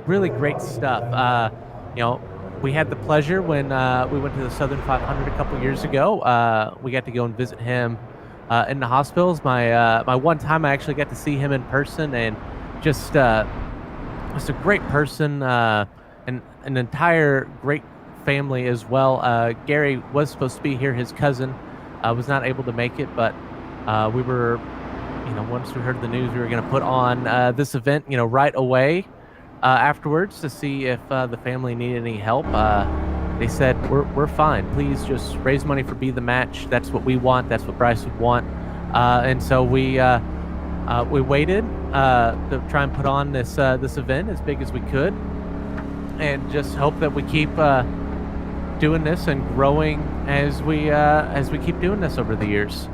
Speaker 4: really great stuff. We had the pleasure when we went to the Southern 500 a couple years ago. We got to go and visit him in the hospitals. My one time I actually got to see him in person, and just a great person, and an entire great family as well. Gary was supposed to be here. His cousin was not able to make it, but we were, once we heard the news, we were going to put on this event, right away afterwards to see if the family needed any help. They said, we're fine. Please just raise money for Be the Match. That's what we want. That's what Bryce would want. And so we waited to try and put on this event as big as we could, and just hope that we keep doing this and growing as we keep doing this over the years.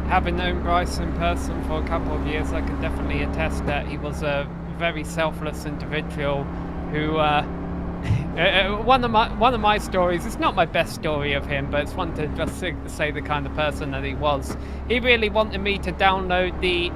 Speaker 1: Having known Bryce in person for a couple of years, I can definitely attest that he was a very selfless individual who one of my stories, it's not my best story of him, but it's one to just say the kind of person that he was. He really wanted me to download the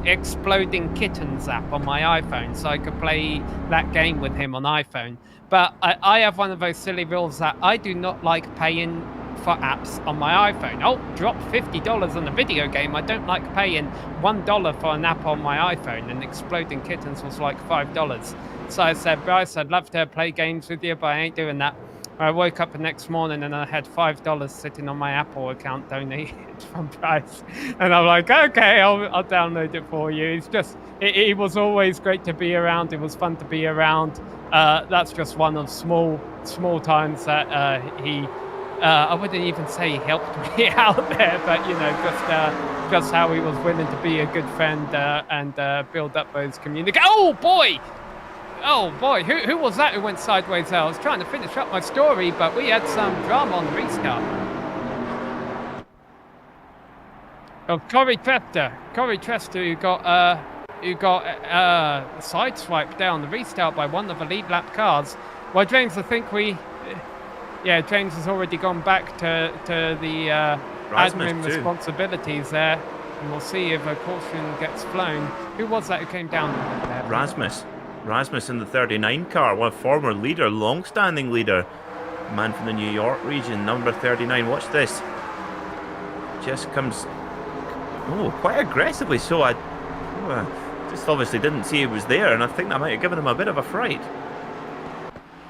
Speaker 1: Exploding Kittens app on my iPhone so I could play that game with him on iPhone. But I have one of those silly rules that I do not like paying for apps on my iPhone. I'll drop $50 on a video game. I don't like paying $1 for an app on my iPhone, and Exploding Kittens was like $5. So I said, Bryce, I'd love to play games with you, but I ain't doing that. I woke up the next morning and I had $5 sitting on my Apple account donated from Bryce. And I'm like, okay, I'll download it for you. It's just, it was always great to be around. It was fun to be around. That's just one of small times that he, I wouldn't even say he helped me out there, but just how he was willing to be a good friend and build up those communities. Oh boy, who was that who went sideways there? I was trying to finish up my story, but we had some drama on the restart. Oh, Corey Trester, who got sideswiped down the restart by one of the lead lap cars. Well, James, I think James has already gone back to the admin responsibilities there, and we'll see if a caution gets flown. Who was that who came down there?
Speaker 2: Rasmus in the 39 car, one former leader, long-standing leader, man from the New York region, number 39. Watch this. Just comes, quite aggressively. So I just obviously didn't see he was there, and I think that might have given him a bit of a fright.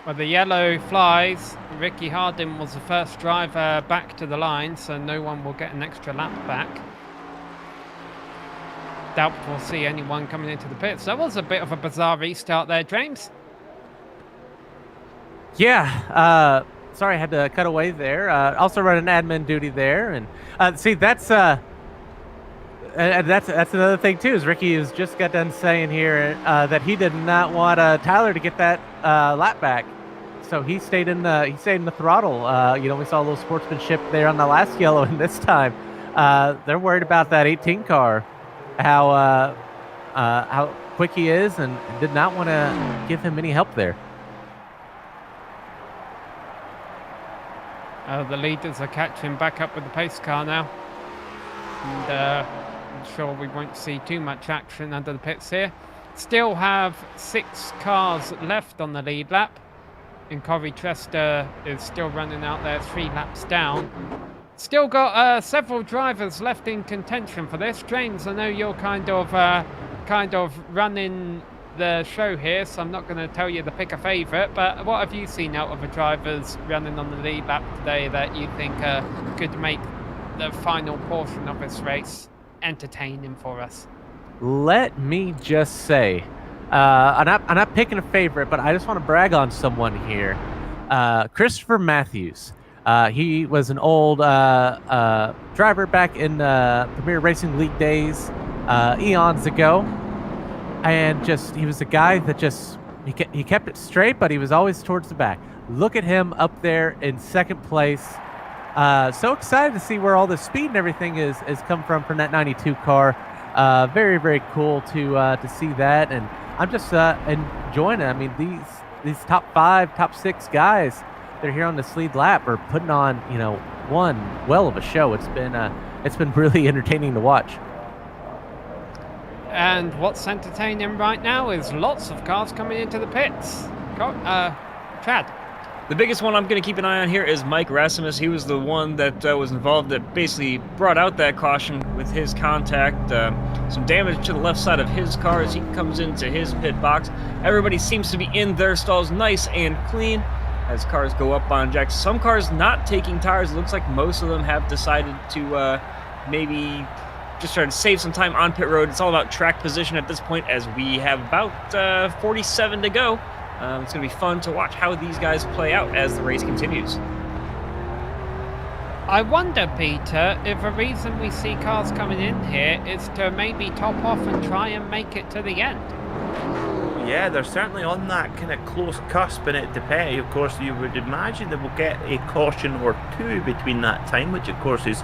Speaker 1: Well, the yellow flies. Ricky Hardin was the first driver back to the line, so no one will get an extra lap back. Doubt we'll see anyone coming into the pits. That was a bit of a bizarre restart there, James.
Speaker 4: Yeah, sorry I had to cut away there. Also running admin duty there, and see that's another thing too. Is Ricky has just got done saying here that he did not want Tyler to get that lap back, so he stayed in the throttle. We saw a little sportsmanship there on the last yellow, and this time they're worried about that 18 car. How quick he is, and did not want to give him any help there.
Speaker 1: The leaders are catching back up with the pace car now, and I'm sure we won't see too much action under the pits here. Still have 6 cars left on the lead lap, and Corey Trester is still running out there 3 laps down. Still got several drivers left in contention for this. James, I know you're kind of running the show here, so I'm not going to tell you to pick a favourite, but what have you seen out of the drivers running on the lead lap today that you think could make the final portion of this race entertaining for us?
Speaker 4: let me just say, I'm not picking a favorite, but I just want to brag on someone here. Christopher Matthews. He was an old driver back in Premier Racing League days, eons ago, and just he was a guy that just he kept it straight, but he was always towards the back. Look at him up there in second place. So excited to see where all the speed and everything is come from that 92 car. Very, very cool to see that, and I'm just enjoying it. I mean, these top 5, top 6 guys, they're here on this lead lap are putting on, one well of a show. It's been really entertaining to watch.
Speaker 1: And what's entertaining right now is lots of cars coming into the pits. Chad.
Speaker 3: The biggest one I'm going to keep an eye on here is Mike Rasmus. He was the one that was involved that basically brought out that caution with his contact. Some damage to the left side of his car as he comes into his pit box. Everybody seems to be in their stalls nice and clean as cars go up on jacks. Some cars not taking tires. It looks like most of them have decided to maybe just try to save some time on pit road. It's all about track position at this point as we have about 47 to go. It's going to be fun to watch how these guys play out as the race continues.
Speaker 1: I wonder, Peter, if the reason we see cars coming in here is to maybe top off and try and make it to the end.
Speaker 2: Yeah, they're certainly on that kind of close cusp, and it depends. Of course, you would imagine that we'll get a caution or two between that time, which of course is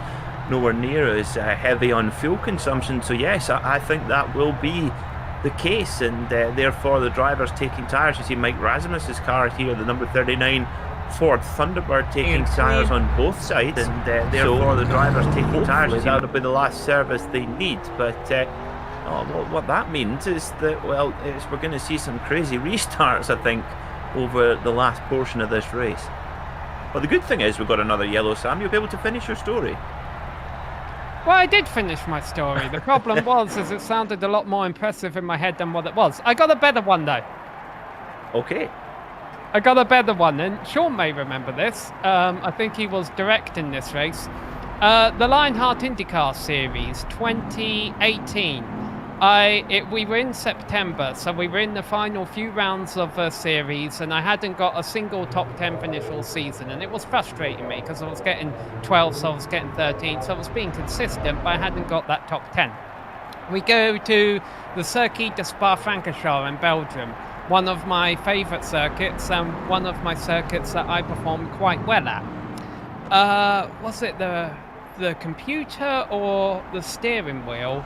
Speaker 2: nowhere near as heavy on fuel consumption. So yes, I think that will be the case, and therefore the drivers taking tires. You see Mike Rasmus's car here, the number 39 Ford Thunderbird, taking tires on both sides, and therefore the drivers taking tires. That'll be the last service they need. But what that means is that, well, we're going to see some crazy restarts, I think, over the last portion of this race. Well, the good thing is we've got another yellow, Sam. You'll be able to finish your story.
Speaker 1: Well, I did finish my story. The problem was it sounded a lot more impressive in my head than what it was. I got a better one, though.
Speaker 2: Okay.
Speaker 1: I got a better one, and Sean may remember this. I think he was directing this race. The Lionheart IndyCar Series 2018. We were in September, so we were in the final few rounds of the series, and I hadn't got a single top 10 finish all season, and it was frustrating me because I was getting 12, so I was getting 13, so I was being consistent, but I hadn't got that top 10. We go to the Circuit de Spa-Francorchamps in Belgium, one of my favourite circuits, and one of my circuits that I performed quite well at. Was it the computer or the steering wheel?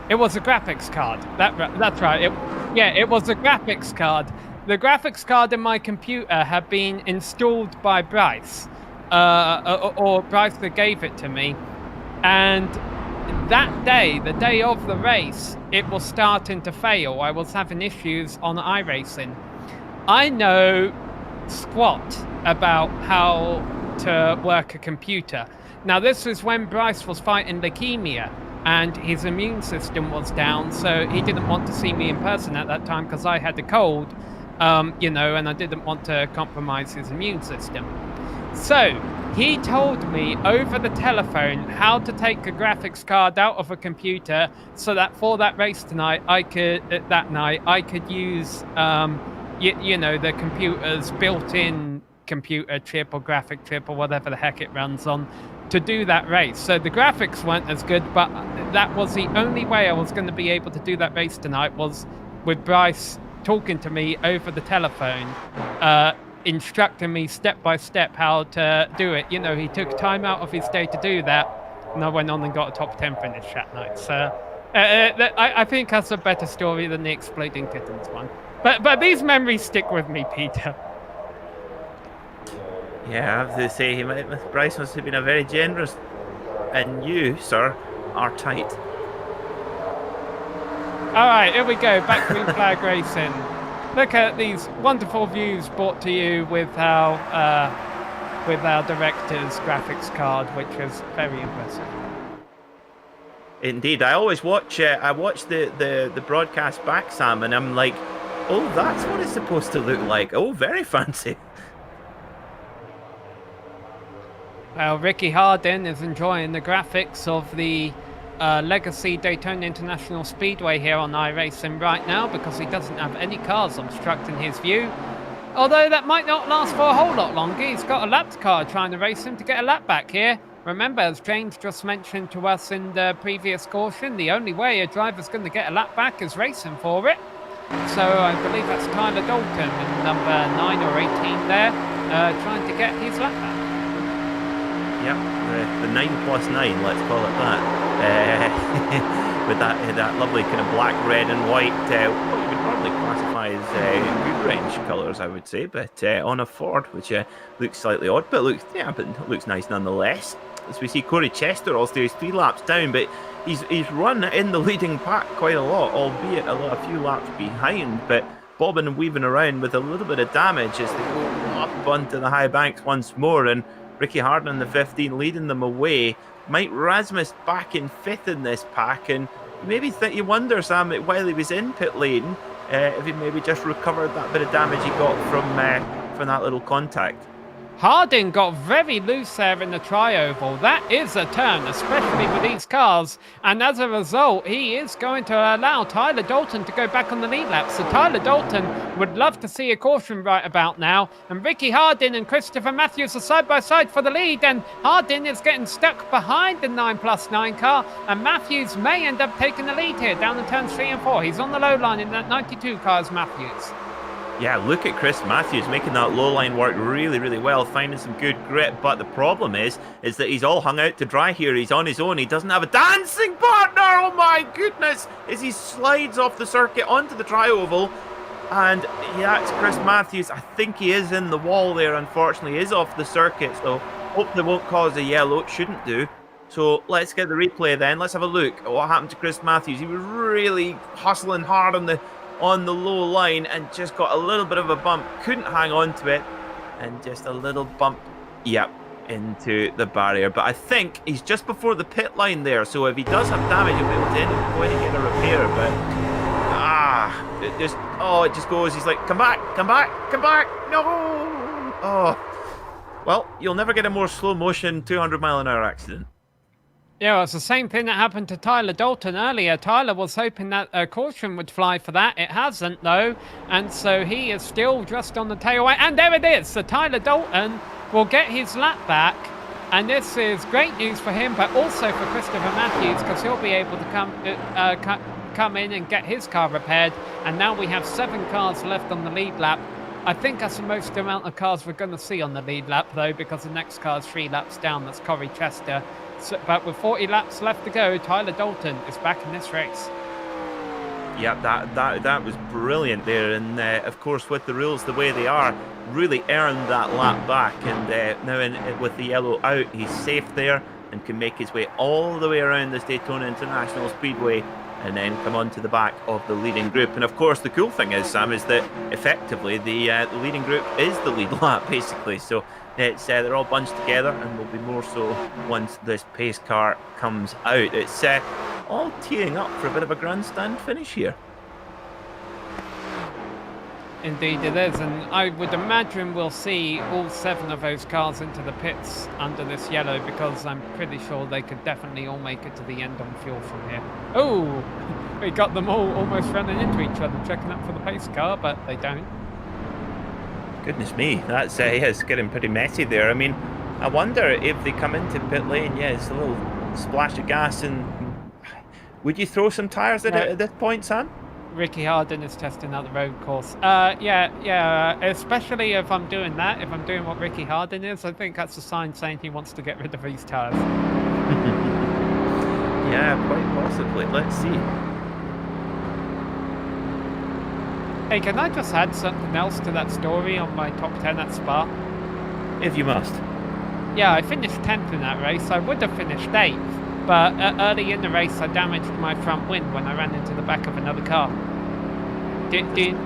Speaker 1: It was a graphics card. That's right. It was a graphics card. The graphics card in my computer had been installed by Bryce, or Bryce that gave it to me. And that day, the day of the race, it was starting to fail. I was having issues on iRacing. I know squat about how to work a computer. Now, this was when Bryce was fighting leukemia, and his immune system was down, so he didn't want to see me in person at that time because I had a cold, and I didn't want to compromise his immune system. So he told me over the telephone how to take a graphics card out of a computer so that for that race tonight, I could use, the computer's built-in computer chip or graphic chip or whatever the heck it runs on, to do that race. So the graphics weren't as good, but that was the only way I was going to be able to do that race tonight, was with Bryce talking to me over the telephone, instructing me step by step how to do it. He took time out of his day to do that, and I went on and got a top 10 finish that night. So I think that's a better story than the Exploding Kittens one. But these memories stick with me, Peter.
Speaker 2: Yeah, I have to say, Bryce must have been a very generous, and you, sir, are tight.
Speaker 1: All right, here we go. Back green flag racing. Look at these wonderful views brought to you with our director's graphics card, which is very impressive.
Speaker 2: Indeed, I always watch. I watch the broadcast back, Sam, and I'm like, oh, that's what it's supposed to look like. Oh, very fancy.
Speaker 1: Well, Ricky Hardin is enjoying the graphics of the Legacy Daytona International Speedway here on iRacing right now because he doesn't have any cars obstructing his view. Although that might not last for a whole lot longer. He's got a lapped car trying to race him to get a lap back here. Remember, as James just mentioned to us in the previous caution, the only way a driver's going to get a lap back is racing for it. So I believe that's Tyler Dalton in number 9 or 18 there, trying to get his lap back.
Speaker 2: Yep, the 9+9, let's call it that. With that lovely kind of black, red and white, what you would normally classify as good range colours, I would say, but on a Ford, which looks slightly odd, but looks nice nonetheless. As we see Corey Chester also is 3 laps down, but he's run in the leading pack quite a lot, albeit a few laps behind, but bobbing and weaving around with a little bit of damage as they go up onto the high banks once more, and Ricky Harden in the 15 leading them away. Mike Rasmus back in 5th in this pack, and you wonder, Sam, while he was in pit lane, if he maybe just recovered that bit of damage he got from that little contact.
Speaker 1: Harding got very loose there in the tri-oval. That is a turn, especially with these cars. And as a result, he is going to allow Tyler Dalton to go back on the lead lap. So Tyler Dalton would love to see a caution right about now. And Ricky Harding and Christopher Matthews are side by side for the lead. And Harding is getting stuck behind the 9+9 car. And Matthews may end up taking the lead here down in turns 3 and 4. He's on the low line in that 92 car as Matthews.
Speaker 2: Yeah, look at Chris Matthews making that low line work really, really well, finding some good grip. But the problem is that he's all hung out to dry here. He's on his own. He doesn't have a dancing partner. Oh my goodness! As he slides off the circuit onto the tri-oval. And yeah, it's Chris Matthews. I think he is in the wall there, unfortunately. He is off the circuit, so hope they won't cause a yellow. It shouldn't do. So let's get the replay then. Let's have a look at what happened to Chris Matthews. He was really hustling hard on the low line and just got a little bit of a bump, couldn't hang on to it, and just a little bump, yep, into the barrier. But I think he's just before the pit line there, so if he does have damage, he'll be able to end up going and get a repair. But it just goes, he's like, come back, no! Oh, well, you'll never get a more slow motion 200-mile-an-hour accident.
Speaker 1: Yeah, well, it's the same thing that happened to Tyler Dalton earlier. Tyler was hoping that a caution would fly for that. It hasn't, though. And so he is still just on the tailway. And there it is. So Tyler Dalton will get his lap back. And this is great news for him, but also for Christopher Matthews, because he'll be able to come in and get his car repaired. And now we have 7 cars left on the lead lap. I think that's the most amount of cars we're going to see on the lead lap, though, because the next car is 3 laps down. That's Corey Chester. So, but with 40 laps left to go, Tyler Dalton is back in this race.
Speaker 2: Yeah, that was brilliant there, and of course with the rules the way they are, really earned that lap back. And now with the yellow out, he's safe there and can make his way all the way around this Daytona International Speedway and then come on to the back of the leading group. And of course the cool thing is, Sam, is that effectively the leading group is the lead lap basically. So it's they're all bunched together, and will be more so once this pace car comes out. It's all teeing up for a bit of a grandstand finish here.
Speaker 1: Indeed it is, and I would imagine we'll see all 7 of those cars into the pits under this yellow, because I'm pretty sure they could definitely all make it to the end on fuel from here. Oh, we got them all almost running into each other, checking up for the pace car, but they don't.
Speaker 2: Goodness me, that's it's getting pretty messy there. I mean, I wonder if they come into pit lane, yeah, it's a little splash of gas, and would you throw some tyres in it at this point, Sam?
Speaker 1: Ricky Harding is testing out the road course. Especially if I'm doing that, if I'm doing what Ricky Harding is, I think that's a sign saying he wants to get rid of these tyres.
Speaker 2: Yeah, quite possibly. Let's see.
Speaker 1: Hey, can I just add something else to that story on my top 10 at Spa?
Speaker 2: If you must.
Speaker 1: Yeah, I finished 10th in that race. I would have finished 8th, but early in the race I damaged my front wing when I ran into the back of another car. Do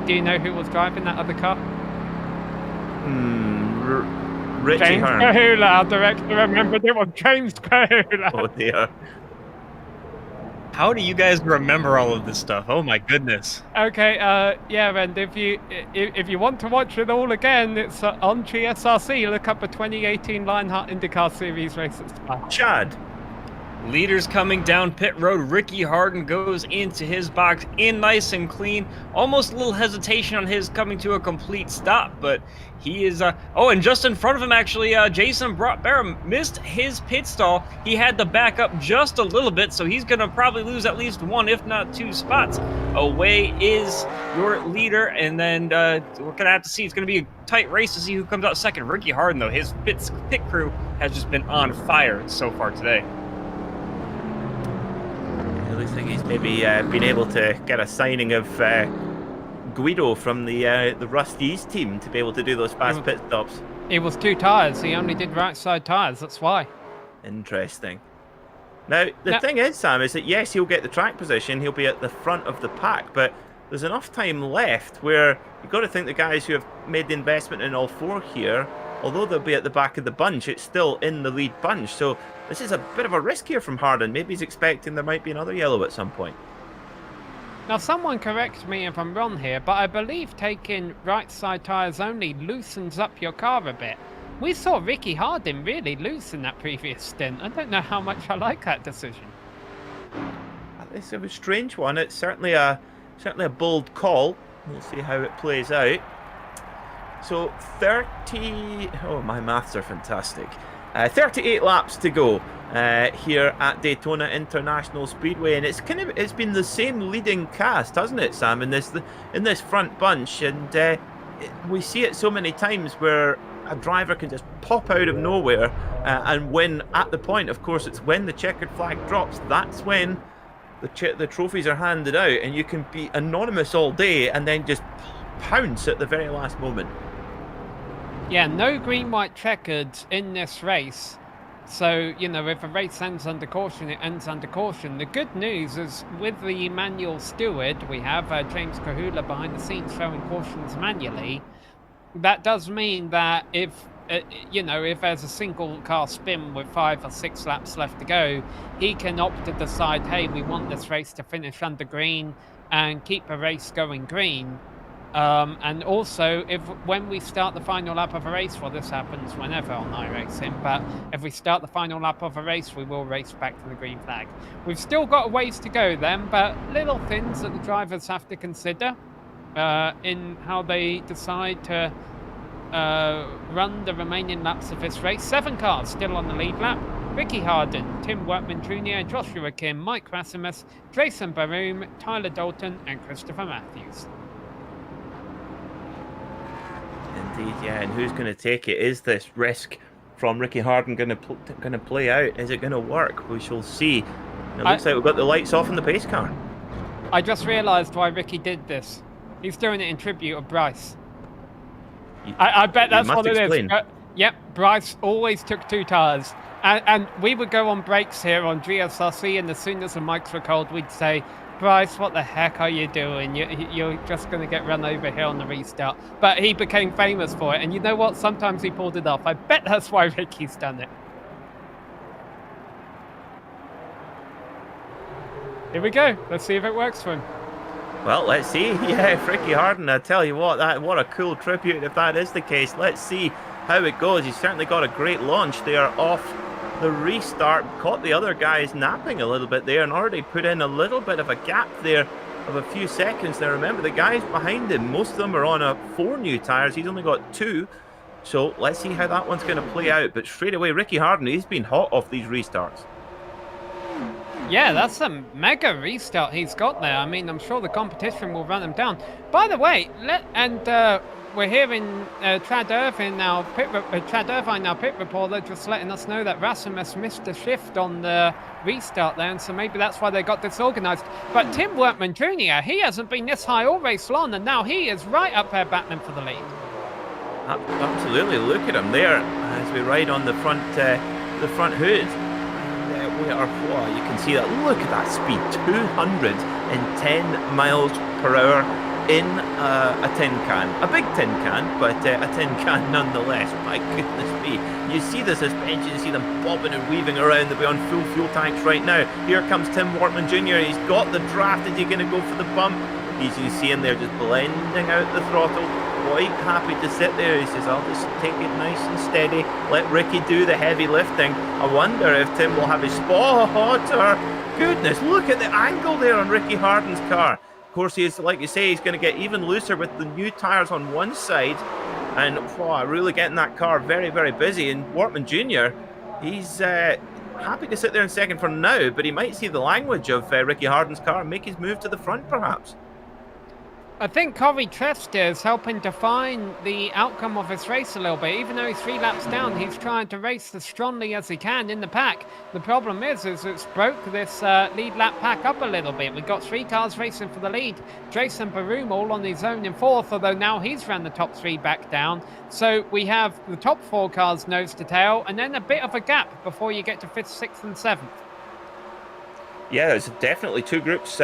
Speaker 1: you know who was driving that other car?
Speaker 2: Richie
Speaker 1: James
Speaker 2: Hearn.
Speaker 1: Kahula, our director remembered it was James Kahula.
Speaker 2: Oh dear.
Speaker 3: How do you guys remember all of this stuff? Oh my goodness.
Speaker 1: Okay, yeah, and if you want to watch it all again, it's on GSRC. Look up a 2018 Lionheart IndyCar Series race at Spa.
Speaker 2: Chad,
Speaker 3: Leaders coming down pit road. Ricky Harden goes into his box in nice and clean. Almost a little hesitation on his coming to a complete stop, but he is... oh, and just in front of him, actually, Jason Barham missed his pit stall. He had to back up just a little bit, so he's going to probably lose at least 1, if not 2 spots. Away is your leader, and then we're going to have to see. It's going to be a tight race to see who comes out second. Ricky Harden, though, his pit crew has just been on fire so far today.
Speaker 2: It looks like he's maybe been able to get a signing of Guido from the Rust-Eze team to be able to do those fast pit stops.
Speaker 1: It was 2 tyres. He only did right side tyres. That's why.
Speaker 2: Interesting. Now, the thing is, Sam, is that yes, he'll get the track position. He'll be at the front of the pack, but there's enough time left where you've got to think the guys who have made the investment in all 4 here, although they'll be at the back of the bunch, it's still in the lead bunch. So this is a bit of a risk here from Harden. Maybe he's expecting there might be another yellow at some point.
Speaker 1: Now, someone correct me if I'm wrong here, but I believe taking right side tyres only loosens up your car a bit. We saw Ricky Harden really loose in that previous stint. I don't know how much I like that decision.
Speaker 2: It's a strange one. It's certainly a bold call. We'll see how it plays out. So 30... oh, my maths are fantastic. 38 laps to go here at Daytona International Speedway, and it's been the same leading cast, hasn't it, Sam? In this front bunch, and we see it so many times where a driver can just pop out of nowhere and win at the point. Of course, it's when the checkered flag drops. That's when the trophies are handed out, and you can be anonymous all day and then just pounce at the very last moment.
Speaker 1: Yeah, no green, white checkered in this race. So, you know, if a race ends under caution, it ends under caution. The good news is with the manual steward, we have James Kahula behind the scenes showing cautions manually. That does mean that if, you know, if there's a single car spin with 5 or 6 laps left to go, he can opt to decide, hey, we want this race to finish under green and keep a race going green. And also, when we start the final lap of a race, well, this happens whenever on iRacing, but if we start the final lap of a race, we will race back to the green flag. We've still got a ways to go then, but little things that the drivers have to consider in how they decide to run the remaining laps of this race. 7 cars still on the lead lap. Ricky Harden, Tim Workman Jr., Joshua Kim, Mike Rasimus, Jason Barham, Tyler Dalton, and Christopher Matthews.
Speaker 2: Indeed, yeah, and who's going to take it? Is this risk from Ricky Harden going to play out? Is it going to work? We shall see. It looks like we've got the lights off in the pace car.
Speaker 1: I just realised why Ricky did this. He's doing it in tribute of Bryce. I bet that's what it is. Yep, Bryce always took 2 tyres. And we would go on breaks here on GSRC, and as soon as the mics were cold, we'd say, Bryce, what the heck are you doing? You're just going to get run over here on the restart. But he became famous for it. And you know what? Sometimes he pulled it off. I bet that's why Ricky's done it. Here we go. Let's see if it works for him.
Speaker 2: Well, let's see. Yeah, Ricky Harden, I tell you what a cool tribute if that is the case. Let's see how it goes. He's certainly got a great launch. They are off the restart, caught the other guys napping a little bit there and already put in a little bit of a gap there of a few seconds. Now remember, the guys behind him, most of them are on 4 new tyres. He's only got 2. So let's see how that one's going to play out. But straight away, Ricky Harden, he's been hot off these restarts.
Speaker 1: Yeah, that's a mega restart he's got there. I mean, I'm sure the competition will run him down. By the way, we're hearing Chad Irvine now, pit reporter, just letting us know that Rasimus missed a shift on the restart there, and so maybe that's why they got disorganised. But Tim Workman Jr., he hasn't been this high all race long, and now he is right up there battling for the lead.
Speaker 2: Absolutely, look at him there as we ride on the front hood. We are, you can see that. Look at that speed, 210 miles per hour. In a tin can, a big tin can, but a tin can nonetheless. My goodness me, you see the suspension, you see them bobbing and weaving around. They'll be on full fuel tanks right now. Here comes Tim Workman Jr. He's got the draft. Is he going to go for the bump? As you see him there just blending out the throttle. quite happy to sit there. He says, I'll just take it nice and steady, let Ricky do the heavy lifting. I wonder if Tim will have his spotter. Goodness, look at the angle there on Ricky Harden's car. Of course, he's, like you say, he's going to get even looser with the new tyres on one side. And really getting that car very, very busy. And Wortman Jr., he's happy to sit there in second for now, but he might see the language of Ricky Harden's car and make his move to the front, perhaps.
Speaker 1: I think Corey Trester is helping define the outcome of this race a little bit. Even though he's 3 laps down, he's trying to race as strongly as he can in the pack. The problem is it's broke this lead lap pack up a little bit. We've got 3 cars racing for the lead. Jason Baroom all on his own in 4th, although now he's ran the top 3 back down. So we have the top 4 cars nose to tail, and then a bit of a gap before you get to 5th, 6th, and 7th.
Speaker 2: Yeah, there's definitely 2 groups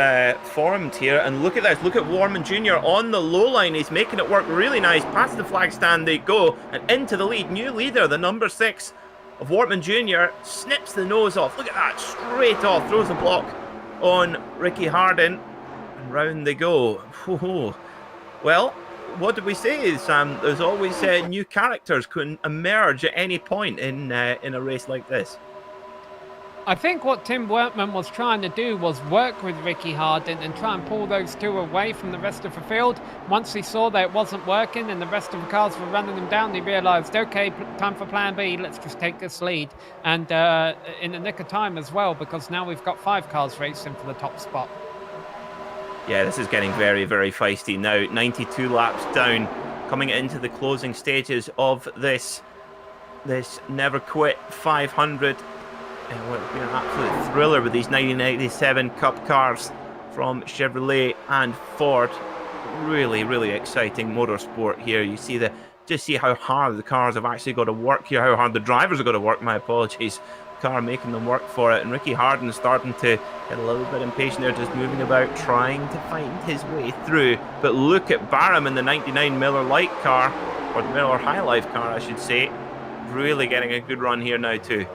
Speaker 2: formed here. And look at this. Look at Wortman Jr. on the low line. He's making it work really nice. Past the flag stand they go. And into the lead. New leader, the number 6 of Wortman Jr. Snips the nose off. Look at that. Straight off. Throws a block on Ricky Harden. And round they go. Well, what did we say, Sam? There's always new characters can emerge at any point in a race like this.
Speaker 1: I think what Tim Wortman was trying to do was work with Ricky Harden and try and pull those 2 away from the rest of the field. Once he saw that it wasn't working and the rest of the cars were running them down, he realised, okay, time for plan B, let's just take this lead. And in the nick of time as well, because now we've got 5 cars racing for the top spot.
Speaker 2: Yeah, this is getting very, very feisty now. 92 laps down, coming into the closing stages of this Never Quit 500. It's been an absolute thriller with these 1997 Cup cars from Chevrolet and Ford. Really, really exciting motorsport here. You see just see how hard the cars have actually got to work here, how hard the drivers have got to work, my apologies. Car making them work for it. And Ricky Harden starting to get a little bit impatient there, just moving about, trying to find his way through. But look at Barham in the 99 Miller Lite car, or the Miller High Life car, I should say. Really getting a good run here now too.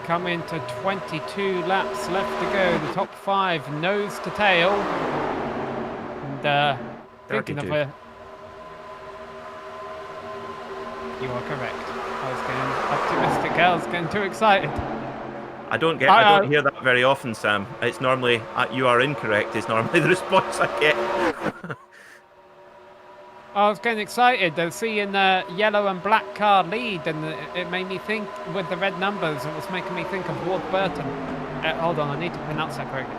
Speaker 1: Coming to 22 laps left to go. The top 5 nose to tail. And thinking of a... You are correct. I was getting optimistic. I was getting too excited.
Speaker 2: I don't hear that very often, Sam. It's normally you are incorrect is normally the response I get.
Speaker 1: I was getting excited seeing the yellow and black car lead, and it made me think, with the red numbers, it was making me think of Ward Burton. Hold on, I need to pronounce that correctly.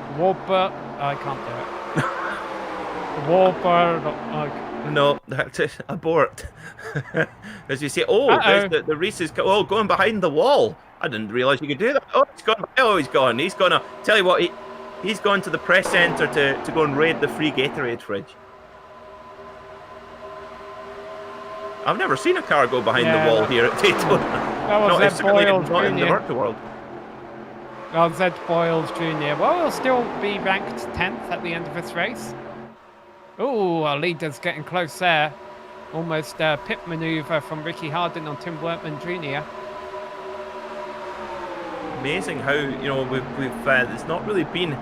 Speaker 1: I can't do it. Ward
Speaker 2: No, that's it. Abort. As you say, there's the Reese's going behind the wall. I didn't realise you could do that. Oh, he's gone. Oh, he's gone. He's gonna tell you what. He's gone to the press centre to go and raid the free Gatorade fridge. I've never seen a car go behind the wall here at Daytona.
Speaker 1: That was Zed Boyles
Speaker 2: not in the
Speaker 1: Jr.
Speaker 2: virtual world.
Speaker 1: Oh, Zed Boyles Jr. Well, he'll still be ranked 10th at the end of this race. Oh, our leader's getting close there. Almost a pit manoeuvre from Ricky Harden on Tim Wortman Jr.
Speaker 2: Amazing how, we've there's not really been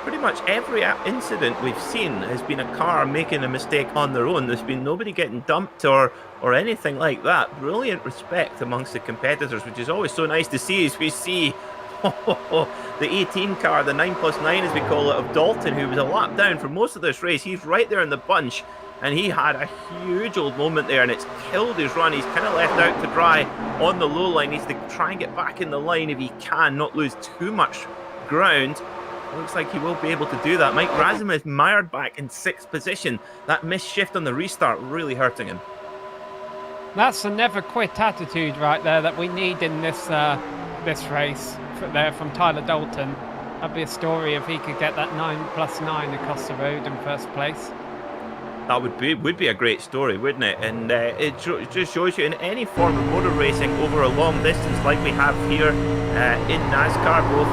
Speaker 2: pretty much every incident we've seen has been a car making a mistake on their own. There's been nobody getting dumped or anything like that. Brilliant respect amongst the competitors, which is always so nice to see as we see the 18 car, the 9+9 as we call it, of Dalton, who was a lap down for most of this race. He's right there in the bunch, and he had a huge old moment there, and it's killed his run. He's kind of left out to dry on the low line. He needs to try and get back in the line if he can, not lose too much ground. It looks like he will be able to do that. Mike Razumic mired back in 6th position. That missed shift on the restart really hurting him.
Speaker 1: That's a never quit attitude right there that we need in this race from Tyler Dalton. That'd be a story if he could get that 9+9 across the road in first place.
Speaker 2: That would be a great story, wouldn't it? And it just shows you in any form of motor racing over a long distance, like we have here in NASCAR, both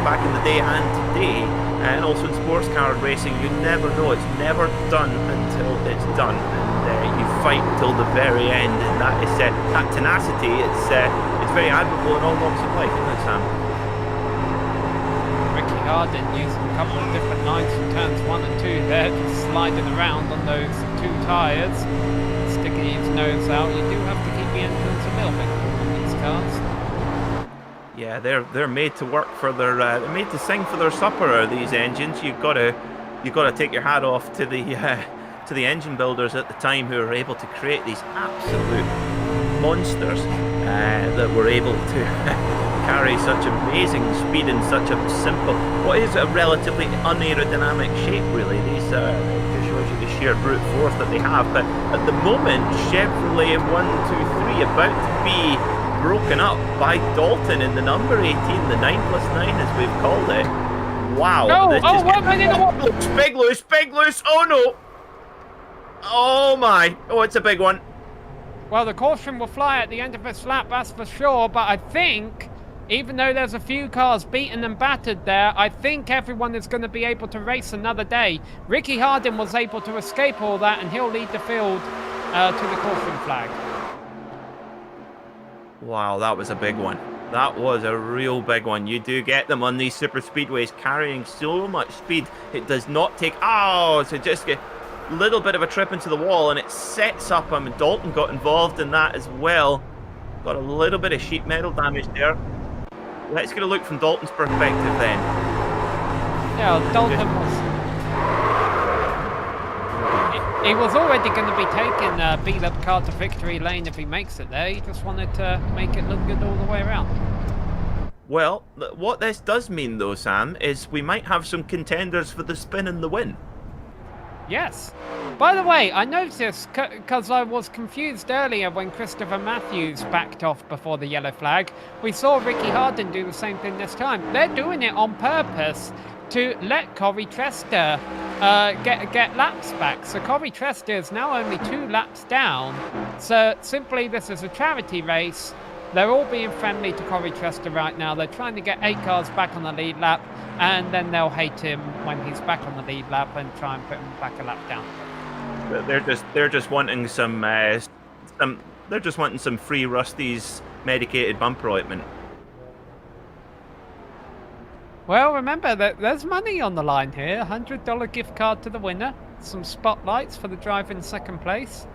Speaker 2: back in the day and today, and also in sports car racing, you never know. It's never done until it's done, and you fight till the very end. And that is that tenacity. It's very admirable in all walks of life, isn't it, Sam?
Speaker 1: Ricky Hardin using a couple of different lines from turns 1 and 2 there, just sliding around on those 2 tyres, sticking his nose out. You do have to keep the engines a little bit cool on these cars.
Speaker 2: Yeah, they're made to work for their they're made to sing for their supper. These engines, you've got to take your hat off to the engine builders at the time who were able to create these absolute monsters that were able to carry such amazing speed in such a simple, what is a relatively unaerodynamic shape, really. These just shows you the sheer brute force that they have. But at the moment, Chevrolet 1, 2, 3 about to be broken up by Dalton in the number 18, the 9+9 as we've called it. Wow! Big loose, big loose! Oh no! Oh my! Oh, it's a big one.
Speaker 1: Well, the caution will fly at the end of this lap, that's for sure, but I think, even though there's a few cars beaten and battered there, I think everyone is going to be able to race another day. Ricky Hardin was able to escape all that, and he'll lead the field to the caution flag.
Speaker 2: Wow, that was a big one. That was a real big one. You do get them on these super speedways carrying so much speed. It does not take... Oh, so just get a little bit of a trip into the wall, and it sets up... Dalton got involved in that as well. Got a little bit of sheet metal damage there. Let's get a look from Dalton's perspective then.
Speaker 1: Yeah, Dalton was... He was already going to be taking beat-up car to victory lane if he makes it there. He just wanted to make it look good all the way around.
Speaker 2: Well, what this does mean though, Sam, is we might have some contenders for the spin and the win.
Speaker 1: Yes. By the way, I noticed, because I was confused earlier when Christopher Matthews backed off before the yellow flag, we saw Ricky Hardin do the same thing this time. They're doing it on purpose to let Corey Trester get laps back. So Corey Trester is now only 2 laps down. So simply, this is a charity race. They're all being friendly to Corey Trester right now. They're trying to get 8 cars back on the lead lap, and then they'll hate him when he's back on the lead lap and try and put him back a lap down.
Speaker 2: They're just wanting some they're just wanting some free Rusty's medicated bumper ointment.
Speaker 1: Well, remember that there's money on the line here. $100 gift card to the winner. Some spotlights for the driver in second place.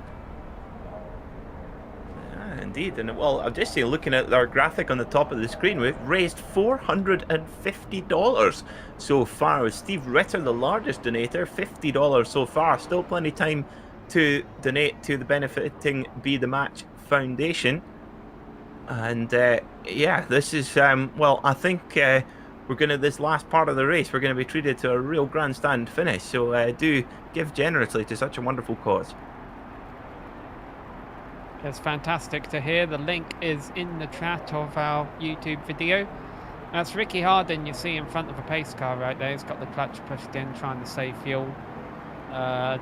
Speaker 2: Yeah, indeed. And well, I'm just saying, looking at our graphic on the top of the screen, we've raised $450 so far, with Steve Ritter the largest donator, $50 so far. Still plenty of time to donate to the Benefiting Be the Match Foundation. And yeah, this is well, I think we're going to, this last part of the race, we're going to be treated to a real grandstand finish. So do give generously to such a wonderful cause.
Speaker 1: It's fantastic to hear. The link is in the chat of our YouTube video. That's Ricky Hardin you see in front of a pace car right there. He's got the clutch pushed in, trying to save fuel. Not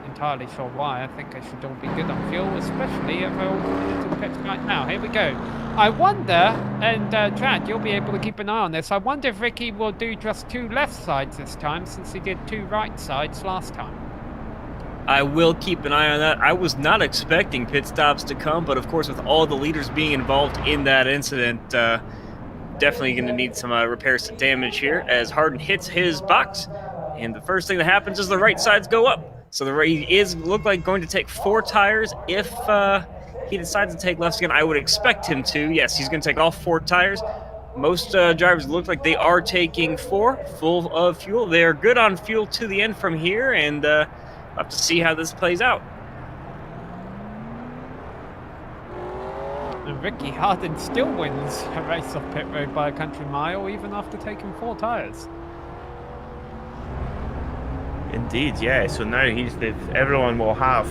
Speaker 1: entirely sure why. I think they should all be good on fuel, especially if we're all coming into the pits right now. Here we go. I wonder, and Chad, you'll be able to keep an eye on this, I wonder if Ricky will do just 2 left sides this time, since he did 2 right sides last time.
Speaker 3: I will keep an eye on that. I was not expecting pit stops to come, but of course with all the leaders being involved in that incident, definitely going to need some repairs to damage here as Hardin hits his box, and the first thing that happens is the right sides go up. So he look like going to take 4 tires. If he decides to take lefts again, I would expect him to. Yes, he's going to take all 4 tires. Most drivers look like they are taking 4 full of fuel. They are good on fuel to the end from here, and we'll have to see how this plays out.
Speaker 1: And Ricky Hardin still wins a race off pit road by a country mile, even after taking 4 tires.
Speaker 2: Indeed, yeah. So now everyone will have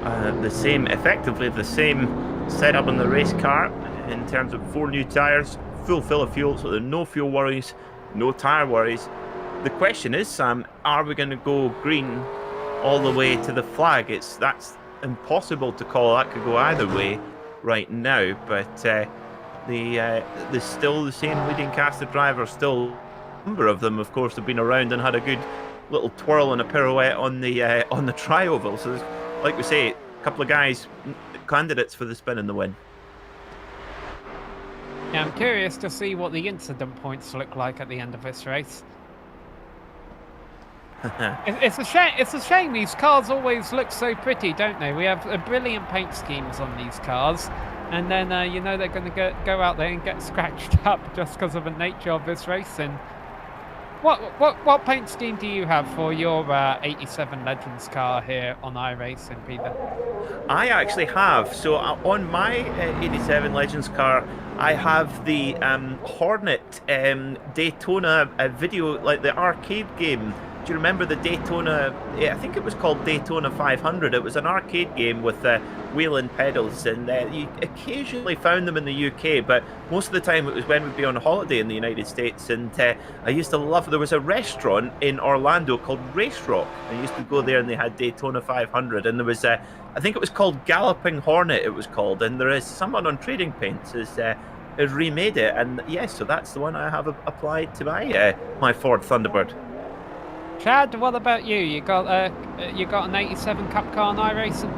Speaker 2: effectively the same setup on the race car in terms of 4 new tires, full fill of fuel, so there are no fuel worries, no tire worries. The question is, Sam, are we going to go green all the way to the flag? That's impossible to call. That could go either way right now, but there's still the same leading cast of drivers. Still, a number of them, of course, have been around and had a good little twirl and a pirouette on the tri-oval. So there's, like we say, a couple of guys, candidates for the spin and the win.
Speaker 1: Yeah, I'm curious to see what the incident points look like at the end of this race. It's a shame. It's a shame these cars always look so pretty, don't they? We have brilliant paint schemes on these cars, and then you know they're going to go out there and get scratched up just because of the nature of this racing. What paint scheme do you have for your 87 Legends car here on iRacing, Peter?
Speaker 2: I actually have. So on my 87 Legends car, I have the Hornet Daytona video, like the arcade game. Do you remember the Daytona? I think it was called Daytona 500. It was an arcade game with wheel and pedals, and you occasionally found them in the UK, but most of the time it was when we'd be on holiday in the United States. And I used to love. There was a restaurant in Orlando called Race Rock. I used to go there, and they had Daytona 500, and there was I think it was called Galloping Hornet. It was called, and there is someone on Trading Paints has remade it, and yes, so that's the one I have applied to my Ford Thunderbird.
Speaker 1: Chad, what about you? You got an 87 Cup car on iRacing?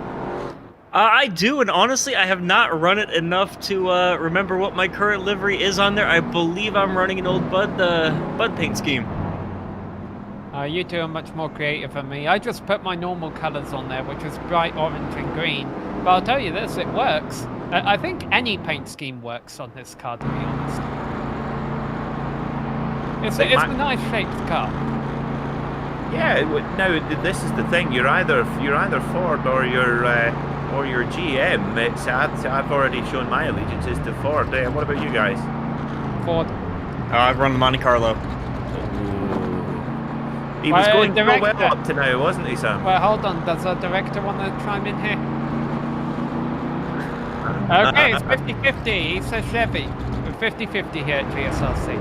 Speaker 3: I do, and honestly, I have not run it enough to remember what my current livery is on there. I believe I'm running an old Bud paint scheme.
Speaker 1: You two are much more creative than me. I just put my normal colours on there, which is bright orange and green. But I'll tell you this, it works. I think any paint scheme works on this car, to be honest. It's a nice shaped car.
Speaker 2: Yeah, now this is the thing. You're either Ford or you're GM. I've already shown my allegiances to Ford. What about you guys?
Speaker 1: Ford.
Speaker 3: I've run the Monte Carlo.
Speaker 2: He was going well up to now, wasn't he, Sam?
Speaker 1: Well, hold on. Does the director want to chime in here? Okay, it's 50-50. He says Chevy. We're 50-50 here at GSRC.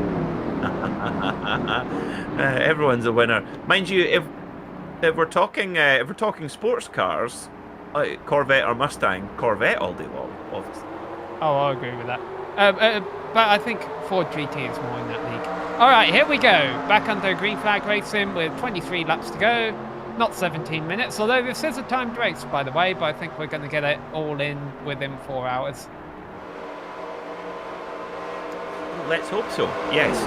Speaker 2: Everyone's a winner, mind you. If we're talking sports cars, like Corvette or Mustang, Corvette all day long, obviously.
Speaker 1: Oh, I agree with that. But I think Ford GT is more in that league. All right, here we go. Back under green flag racing with 23 laps to go. Not 17 minutes, although this is a timed race, by the way. But I think we're going to get it all in within 4 hours.
Speaker 2: Let's hope so. Yes.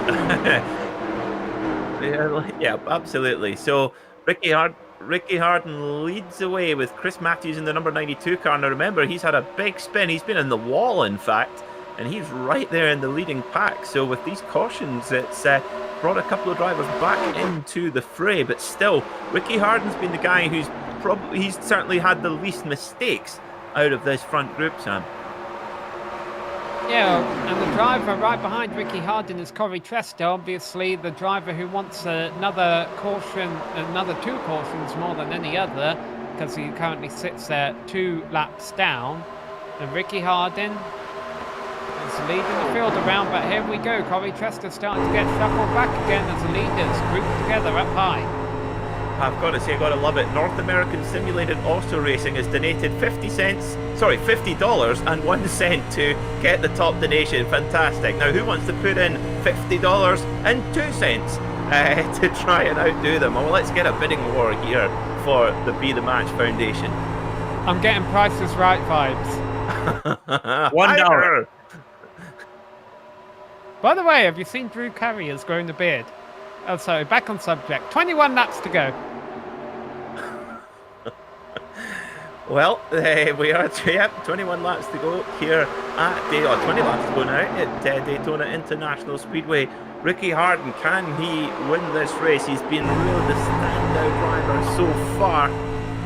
Speaker 2: Yeah, absolutely. So Ricky Harden leads away with Chris Matthews in the number 92 car. Now remember, he's had a big spin. He's been in the wall, in fact, and he's right there in the leading pack. So with these cautions, it's brought a couple of drivers back into the fray. But still, Ricky Harden's been the guy he's certainly had the least mistakes out of this front group, Sam.
Speaker 1: Yeah, and the driver right behind Ricky Harden is Corey Trester, obviously the driver who wants another two cautions more than any other, because he currently sits there 2 laps down. And Ricky Harden is leading the field around, but here we go. Corey Trester starting to get shuffled back again as the leaders grouped together up high.
Speaker 2: I've got to say, I've got to love it. North American Simulated Auto Racing has donated $50 and 1 cent to get the top donation. Fantastic. Now, who wants to put in $50 and 2 cents to try and outdo them? Well, let's get a bidding war here for the Be The Match Foundation.
Speaker 1: I'm getting Price is Right vibes.
Speaker 3: $1.
Speaker 1: By the way, have you seen Drew Carey has grown a beard? Oh, sorry, back on subject. 21 laps to go.
Speaker 2: Well, we are 21 laps to go here at 20 laps to go now at Daytona International Speedway. Ricky Harden, can he win this race? He's been really the standout driver so far,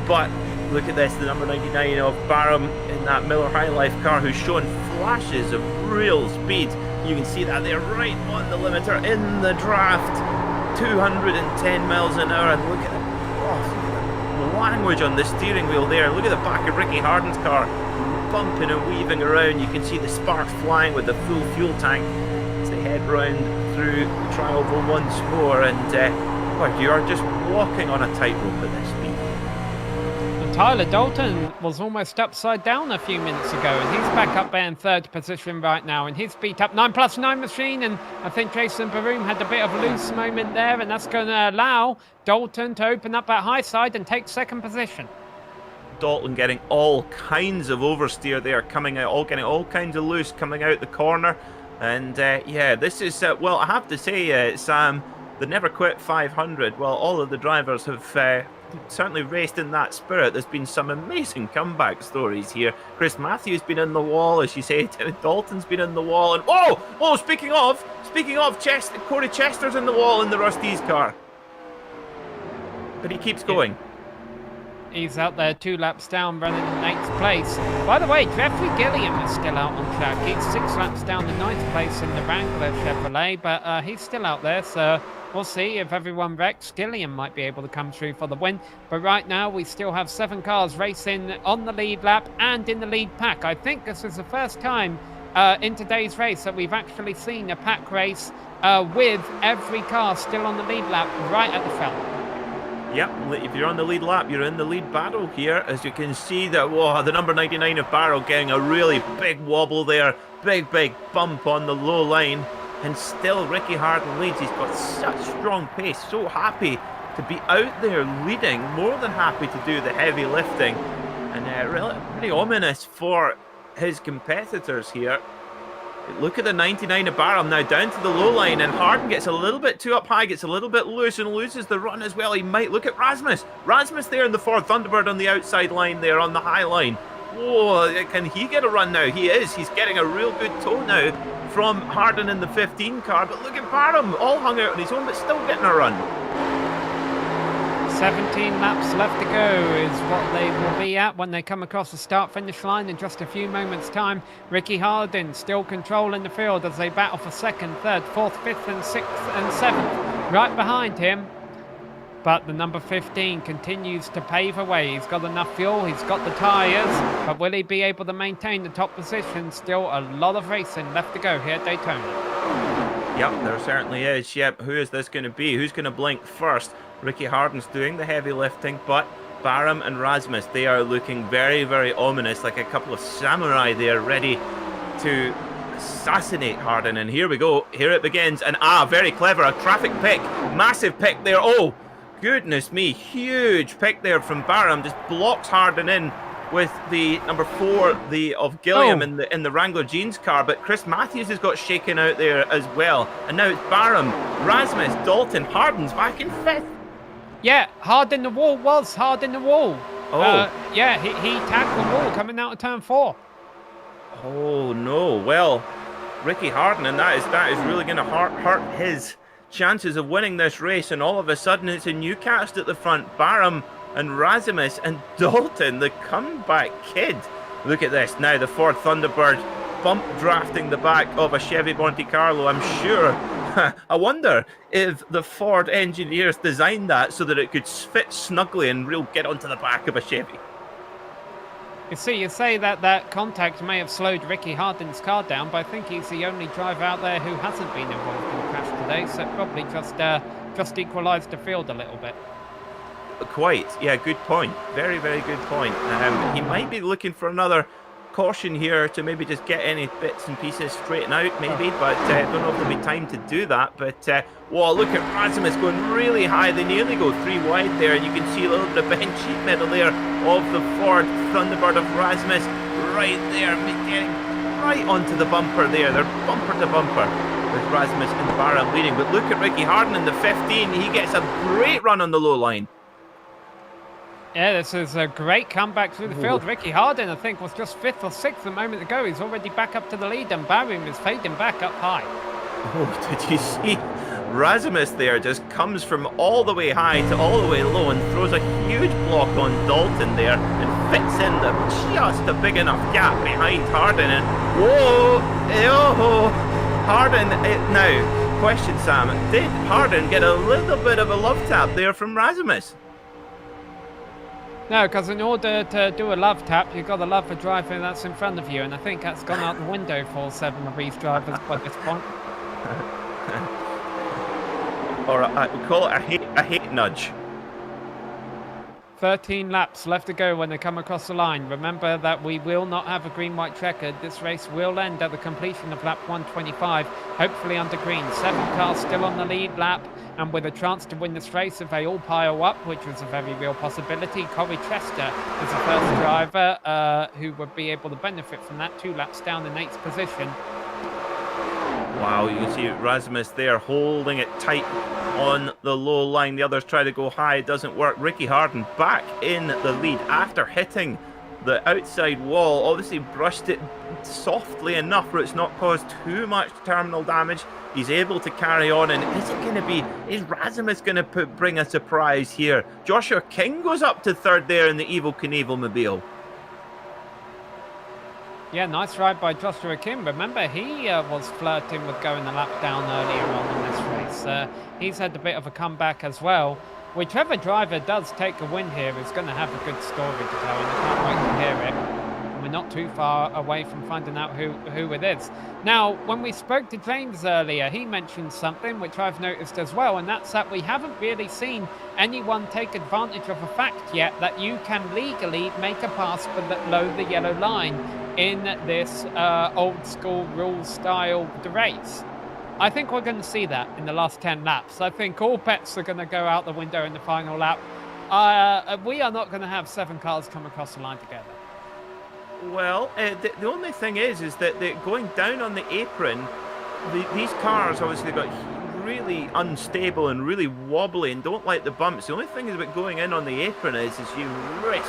Speaker 2: but look at this, the number 99 of Barham in that Miller High Life car, who's shown flashes of real speed. You can see that they're right on the limiter in the draft, 210 miles an hour, and look at it. Oh, language on the steering wheel there. Look at the back of Ricky Harden's car, bumping and weaving around. You can see the sparks flying with the full fuel tank as they head round through the tri-oval once more, and you are just walking on a tightrope at this speed.
Speaker 1: And Tyler Dalton was almost upside down a few minutes ago, and he's back up there in 3rd position right now, and he's beat up 9+9 machine, and I think Jason Baroom had a bit of a loose moment there, and that's going to allow Dalton to open up that high side and take 2nd position.
Speaker 2: Dalton getting all kinds of oversteer there, coming out, getting all kinds of loose, coming out the corner. And yeah, this is, well, I have to say, Sam, the Never Quit 500, well, all of the drivers have certainly raced in that spirit. There's been some amazing comeback stories here. Chris Matthews been in the wall, as you say. Dalton's been in the wall. And oh, speaking of, Corey Chester's in the wall in the Rusty's car. But he keeps going.
Speaker 1: He's out there 2 laps down, running in 8th place. By the way, Jeffrey Gilliam is still out on track. He's 6 laps down in 9th place in the Wrangler Chevrolet, but he's still out there, so we'll see if everyone wrecks. Gilliam might be able to come through for the win, but right now we still have 7 cars racing on the lead lap and in the lead pack. I think this is the first time in today's race that we've actually seen a pack race with every car still on the lead lap right at the front.
Speaker 2: Yep, if you're on the lead lap, you're in the lead battle here. As you can see that, whoa, the number 99 of Barrow getting a really big wobble there. Big bump on the low line. And still Ricky Harden leads. He's got such strong pace. So happy to be out there leading. More than happy to do the heavy lifting. And really pretty ominous for his competitors here. Look at the 99 of Barham now down to the low line, and Harden gets a little bit too up high, gets a little bit loose and loses the run as well. He might look at Rasmus. Rasmus there in the Ford Thunderbird on the outside line there on the high line. Whoa, can he get a run now? He is. He's getting a real good tow now from Harden in the 15 car. But look at Barham, all hung out on his own, but still getting a run.
Speaker 1: 17 laps left to go is what they will be at when they come across the start-finish line in just a few moments' time. Ricky Hardin still controlling the field as they battle for 2nd, 3rd, 4th, 5th and 6th and 7th right behind him. But the number 15 continues to pave away. He's got enough fuel, he's got the tyres, but will he be able to maintain the top position? Still a lot of racing left to go here at Daytona.
Speaker 2: Yep, there certainly is. Yep, who is this going to be? Who's going to blink first? Ricky Harden's doing the heavy lifting, but Barham and Rasmus, they are looking very ominous, like a couple of samurai there, ready to assassinate Harden. And here we go. Here it begins. And very clever. A traffic pick. Massive pick there. Oh, goodness me. Huge pick there from Barham. Just blocks Harden in with the number 4 of Gilliam in the Wrangler Jeans car. But Chris Matthews has got shaken out there as well. And now it's Barham, Rasmus, Dalton, Harden's back in 5th.
Speaker 1: Yeah, hard in the wall was hard in the wall.
Speaker 2: Oh.
Speaker 1: Yeah, he tagged the wall coming out of turn 4.
Speaker 2: Oh no, well, Ricky Harden, and that is really going to hurt his chances of winning this race. And all of a sudden it's a new cast at the front. Barham and Rasmus and Dalton, the comeback kid. Look at this, now the Ford Thunderbird bump drafting the back of a Chevy Monte Carlo. I'm sure, I wonder if the Ford engineers designed that so that it could fit snugly and really get onto the back of a Chevy.
Speaker 1: You see, you say that contact may have slowed Ricky Hardin's car down, but I think he's the only driver out there who hasn't been involved in the crash today, so it probably just equalised the field a little bit.
Speaker 2: Quite, yeah, good point. Very good point. He might be looking for another caution here to maybe just get any bits and pieces straightened out, maybe, but I don't know if there'll be time to do that. But whoa, look at Rasmus going really high. They nearly go 3 wide there, and you can see a little bit of bench sheet metal there of the Ford Thunderbird of Rasmus right there, getting right onto the bumper there. They're bumper to bumper with Rasmus and Barham leading. But look at Ricky Harden in the 15. He gets a great run on the low line.
Speaker 1: Yeah, this is a great comeback through the field. Ricky Hardin, I think, was just 5th or 6th a moment ago. He's already back up to the lead, and Barham is fading back up high.
Speaker 2: Oh, did you see? Rasmus there just comes from all the way high to all the way low and throws a huge block on Dalton there and fits in just a big enough gap behind Harden. And whoa, Harden. Now, question, Sam, did Harden get a little bit of a love tap there from Rasmus?
Speaker 1: No, because in order to do a love tap, you've got to love the driver that's in front of you, and I think that's gone out the window for 7 of these drivers by this point.
Speaker 2: Or we call it a hate nudge.
Speaker 1: 13 laps left to go when they come across the line. Remember that we will not have a green-white checkered. This race will end at the completion of lap 125, hopefully under green. 7 cars still on the lead lap, and with a chance to win this race if they all pile up, which is a very real possibility. Corey Chester is the first driver who would be able to benefit from that. 2 laps down in 8th position.
Speaker 2: Wow, you can see Rasmus there holding it tight on the low line. The others try to go high, it doesn't work. Ricky Harden back in the lead after hitting the outside wall. Obviously brushed it softly enough where it's not caused too much terminal damage. He's able to carry on, and is Rasmus going to bring a surprise here? Joshua King goes up to third there in the Evel Knievel mobile.
Speaker 1: Yeah, nice ride by Joshua Kim. Remember, he was flirting with going a lap down earlier on in this race. He's had a bit of a comeback as well. Whichever driver does take a win here is going to have a good story to tell, and I can't wait to hear it. We're not too far away from finding out who it is. Now, when we spoke to James earlier, he mentioned something which I've noticed as well, and that's that we haven't really seen anyone take advantage of the fact yet that you can legally make a pass below the yellow line in this old school rules style race. I think we're going to see that in the last 10 laps. I think all bets are going to go out the window in the final lap. We are not going to have 7 cars come across the line together.
Speaker 2: Well, the only thing is that going down on the apron, these cars obviously got really unstable and really wobbly and don't like the bumps. The only thing is about going in on the apron is you risk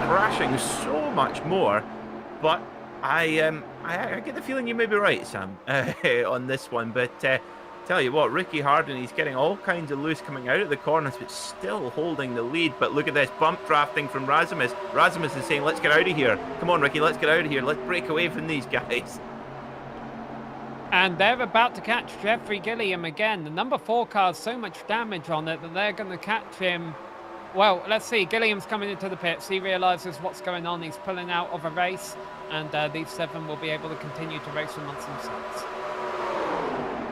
Speaker 2: crashing so much more. But I get the feeling you may be right, Sam, on this one. But tell you what, Ricky Harden, he's getting all kinds of loose coming out of the corners, but still holding the lead. But look at this bump drafting from Rasmus. Rasmus is saying, let's get out of here. Come on, Ricky, let's get out of here. Let's break away from these guys.
Speaker 1: And they're about to catch Jeffrey Gilliam again. The number 4 car's so much damage on it that they're going to catch him. Well, let's see. Gilliam's coming into the pits. He realizes what's going on. He's pulling out of a race, and these 7 will be able to continue to race amongst themselves.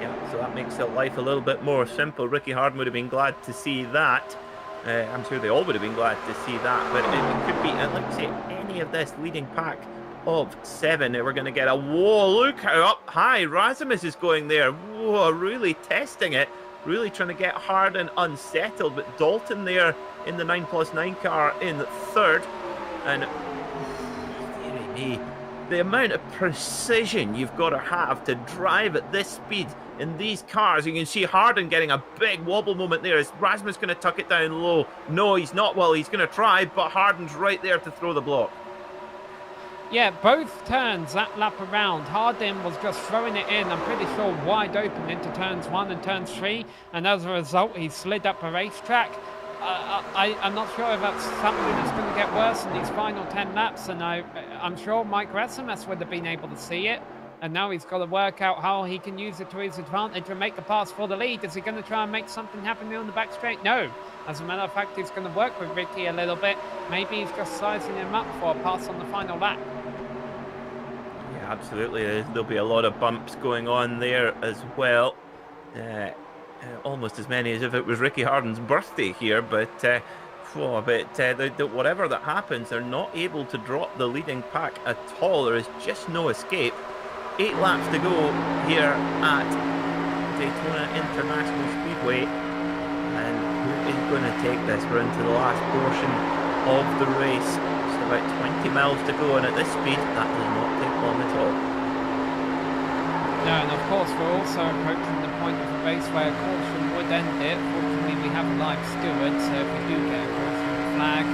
Speaker 2: Yeah, so that makes life a little bit more simple. Ricky Harden would have been glad to see that. I'm sure they all would have been glad to see that. But it could be, like I say, any of this leading pack of 7. We're going to get a, whoa, look how up high Rasmus is going there. Whoa, really testing it. Really trying to get Harden unsettled, but Dalton there in the 9+9 car in third. And dearie me, the amount of precision you've got to have to drive at this speed in these cars. You can see Harden getting a big wobble moment there. Is Rasmus going to tuck it down low? No, he's not. Well, he's going to try, but Harden's right there to throw the block.
Speaker 1: Yeah, both turns that lap around, Harden was just throwing it in, I'm pretty sure wide open into turns 1 and turns 3, and as a result he slid up a racetrack. I'm not sure if that's something that's going to get worse in these final 10 laps, and I'm sure Mike Rasmus would have been able to see it, and now he's got to work out how he can use it to his advantage and make a pass for the lead. Is he going to try and make something happen there on the back straight? No. As a matter of fact, he's going to work with Ricky a little bit. Maybe he's just sizing him up for a pass on the final lap.
Speaker 2: Absolutely, there'll be a lot of bumps going on there as well. Almost as many as if it was Ricky Harden's birthday here, but whatever that happens, they're not able to drop the leading pack at all. There is just no escape. 8 laps to go here at Daytona International Speedway, and who is going to take this? We're into the last portion of the race. Just about 20 miles to go, and at this speed, that does not take long at all.
Speaker 1: No, and of course we're also approaching the point of the race where a caution would end it. Fortunately, we have a live steward, so if we do get a caution flag,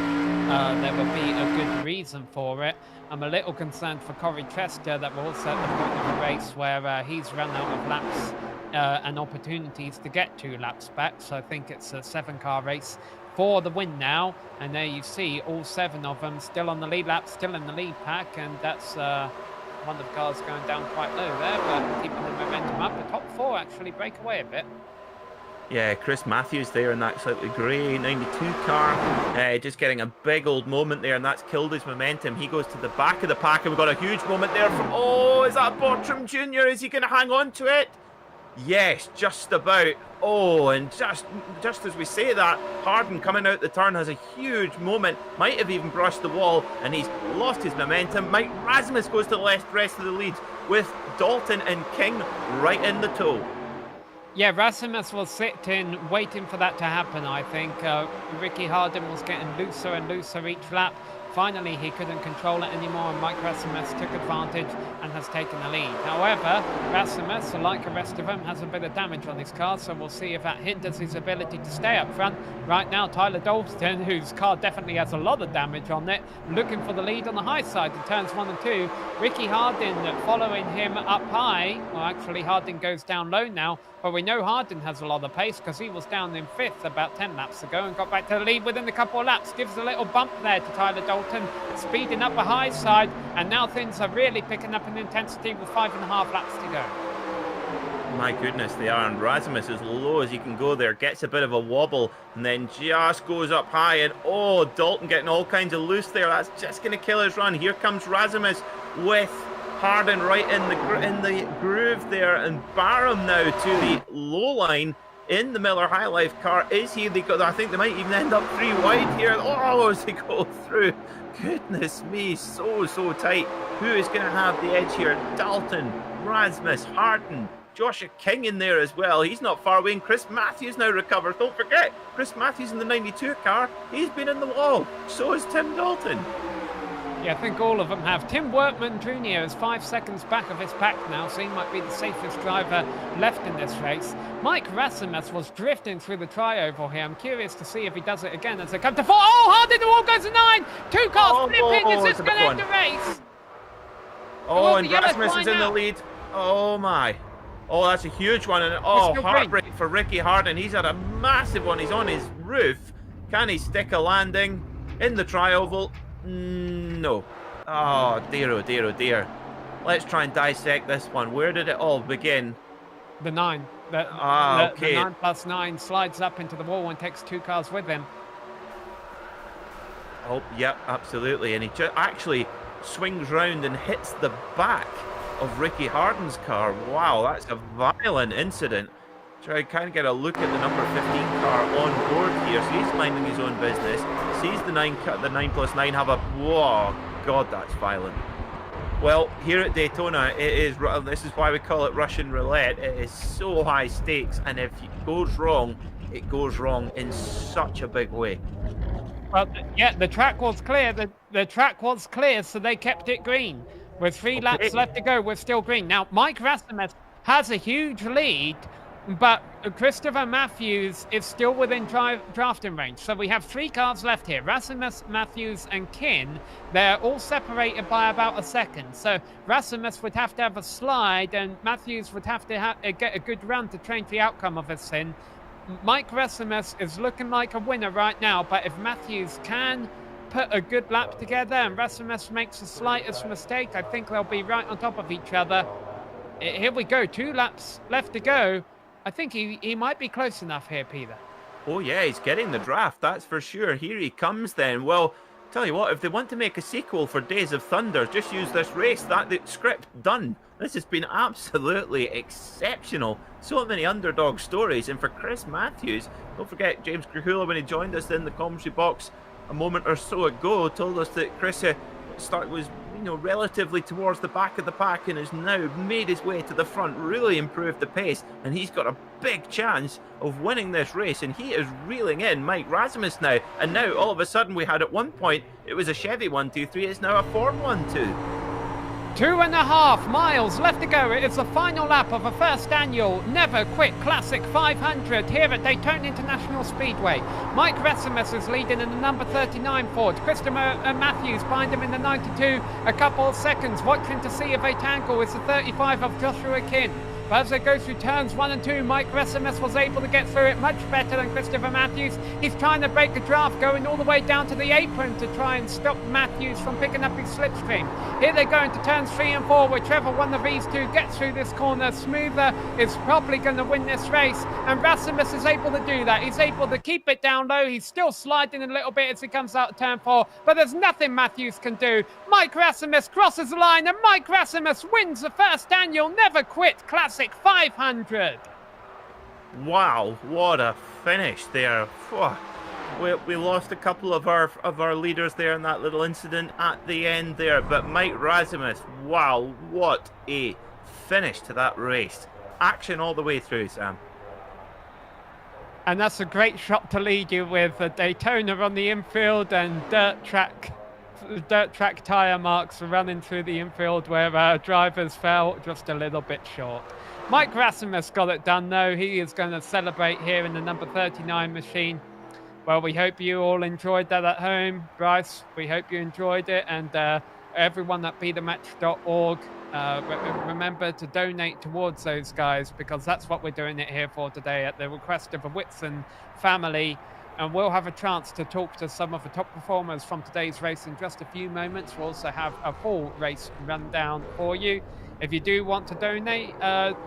Speaker 1: there will be a good reason for it. I'm a little concerned for Corey Chester that we're also at the point of the race where he's run out of laps and opportunities to get 2 laps back, so I think it's a 7-car race for the win now, and there you see all 7 of them still on the lead lap, still in the lead pack, and that's one of the cars going down quite low there, but keeping the momentum up. The top 4 actually break away a bit.
Speaker 2: Yeah, Chris Matthews there in that slightly grey 92 car, just getting a big old moment there, and that's killed his momentum. He goes to the back of the pack, and we've got a huge moment there from, oh, is that Bortram Jr.? Is he going to hang on to it? Yes, just about. Oh, and just as we say that, Harden coming out the turn has a huge moment. Might have even brushed the wall, and he's lost his momentum. Mike Rasmus goes to the rest of the lead with Dalton and King right in the tow.
Speaker 1: Yeah, Rasmus was sitting, waiting for that to happen, I think. Ricky Harden was getting looser and looser each lap. Finally, he couldn't control it anymore, and Mike Rasmus took advantage and has taken the lead. However, Rasmus, like the rest of them, has a bit of damage on his car, so we'll see if that hinders his ability to stay up front. Right now, Tyler Dalton, whose car definitely has a lot of damage on it, looking for the lead on the high side in turns 1 and 2. Ricky Hardin following him up high. Well, actually, Hardin goes down low now, but we know Hardin has a lot of pace because he was down in 5th about 10 laps ago and got back to the lead within a couple of laps. Gives a little bump there to Tyler Dalton, speeding up the high side, and now things are really picking up in intensity with 5.5 laps to go.
Speaker 2: My goodness, they are. And Rasmus, as low as he can go there, gets a bit of a wobble and then just goes up high. And oh, Dalton getting all kinds of loose there. That's just going to kill his run. Here comes Rasmus with Hardin right in the groove there, and Barham now to the low line in the Miller High Life car. Is he? I think they might even end up 3 wide here. Oh, as they go through. Goodness me, so tight. Who is going to have the edge here? Dalton, Rasmus, Hardin, Joshua King in there as well. He's not far away. And Chris Matthews now recovers. Don't forget, Chris Matthews in the 92 car. He's been in the wall. So is Tim Dalton.
Speaker 1: Yeah, I think all of them have. Tim Workman Jr. is 5 seconds back of his pack now, so he might be the safest driver left in this race. Mike Rasmus was drifting through the tri-oval here. I'm curious to see if he does it again as they come to 4. Oh, Hardin, the wall goes to 9. 2 cars flipping. Is this going to end the race?
Speaker 2: Oh, and Rasmus is in the lead. Oh, my. Oh, that's a huge one. And oh, heartbreak for Ricky Hardin. He's had a massive one. He's on his roof. Can he stick a landing in the tri-oval? No. Oh, dear, oh dear, oh dear. Let's try and dissect this one. Where did it all begin?
Speaker 1: The 9.
Speaker 2: Okay.
Speaker 1: The 9 plus 9 slides up into the wall and takes 2 cars with him.
Speaker 2: Oh, yep, absolutely. And he actually swings round and hits the back of Ricky Hardin's car. Wow, that's a violent incident. Try to kind of get a look at the number 15 car on board here. So he's minding his own business. Sees the 9 plus 9 have a... Whoa, God, that's violent. Well, here at Daytona, this is why we call it Russian roulette. It is so high stakes, and if it goes wrong in such a big way.
Speaker 1: Well, yeah, the track was clear. The track was clear, so they kept it green. With 3 laps left to go, we're still green. Now, Mike Rasmus has a huge lead, but Christopher Matthews is still within drafting range. So we have 3 cars left here. Rasmus, Matthews, and Kin. They're all separated by about a second. So Rasmus would have to have a slide, and Matthews would have to get a good run to change the outcome of this thing. Mike Rasmus is looking like a winner right now, but if Matthews can put a good lap together and Rasmus makes the slightest mistake, I think they'll be right on top of each other. Here we go, 2 laps left to go. I think he might be close enough here, Peter.
Speaker 2: Oh yeah, he's getting the draft, that's for sure. Here he comes then. Well, tell you what, if they want to make a sequel for Days of Thunder, just use this race. The script done. This has been absolutely exceptional. So many underdog stories. And for Chris Matthews, don't forget James Grahula, when he joined us in the commentary box a moment or so ago, told us that Chris was relatively towards the back of the pack and has now made his way to the front, really improved the pace, and he's got a big chance of winning this race, and he is reeling in Mike Rasmus now. And now all of a sudden we had at one point it was a Chevy 1-2-3, it's now a Ford 1-2.
Speaker 1: 2.5 miles left to go. It is the final lap of the first annual Never Quit Classic 500 here at Daytona International Speedway. Mike Rasmus is leading in the number 39 Ford. Christopher Matthews behind him in the 92. A couple of seconds watching to see if they tangle is the 35 of Joshua Kin. But as they go through turns 1 and 2, Mike Rasmus was able to get through it much better than Christopher Matthews. He's trying to break a draft, going all the way down to the apron to try and stop Matthews from picking up his slipstream. Here they go into turns 3 and 4, where Trevor, one of these two, gets through this corner smoother, is probably going to win this race. And Rasmus is able to do that. He's able to keep it down low. He's still sliding a little bit as he comes out of turn 4, but there's nothing Matthews can do. Mike Rasmus crosses the line, and Mike Rasmus wins the first annual Never Quit Classic 500.
Speaker 2: Wow, what a finish there. We lost a couple of our leaders there in that little incident at the end there, but Mike Rasmus, wow, what a finish to that race. Action all the way through, Sam.
Speaker 1: And that's a great shot to lead you with Daytona on the infield and dirt track dirt track tyre marks running through the infield where drivers fell just a little bit short. Mike Rasimus got it done, though. He is going to celebrate here in the number 39 machine. Well, we hope you all enjoyed that at home. Bryce, we hope you enjoyed it. And everyone at bethematch.org, remember to donate towards those guys, because that's what we're doing it here for today at the request of the Whitson family. And we'll have a chance to talk to some of the top performers from today's race in just a few moments. We'll also have a full race rundown for you. If you do want to donate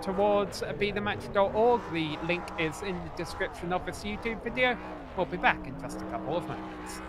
Speaker 1: towards bethematch.org, the link is in the description of this YouTube video. We'll be back in just a couple of moments.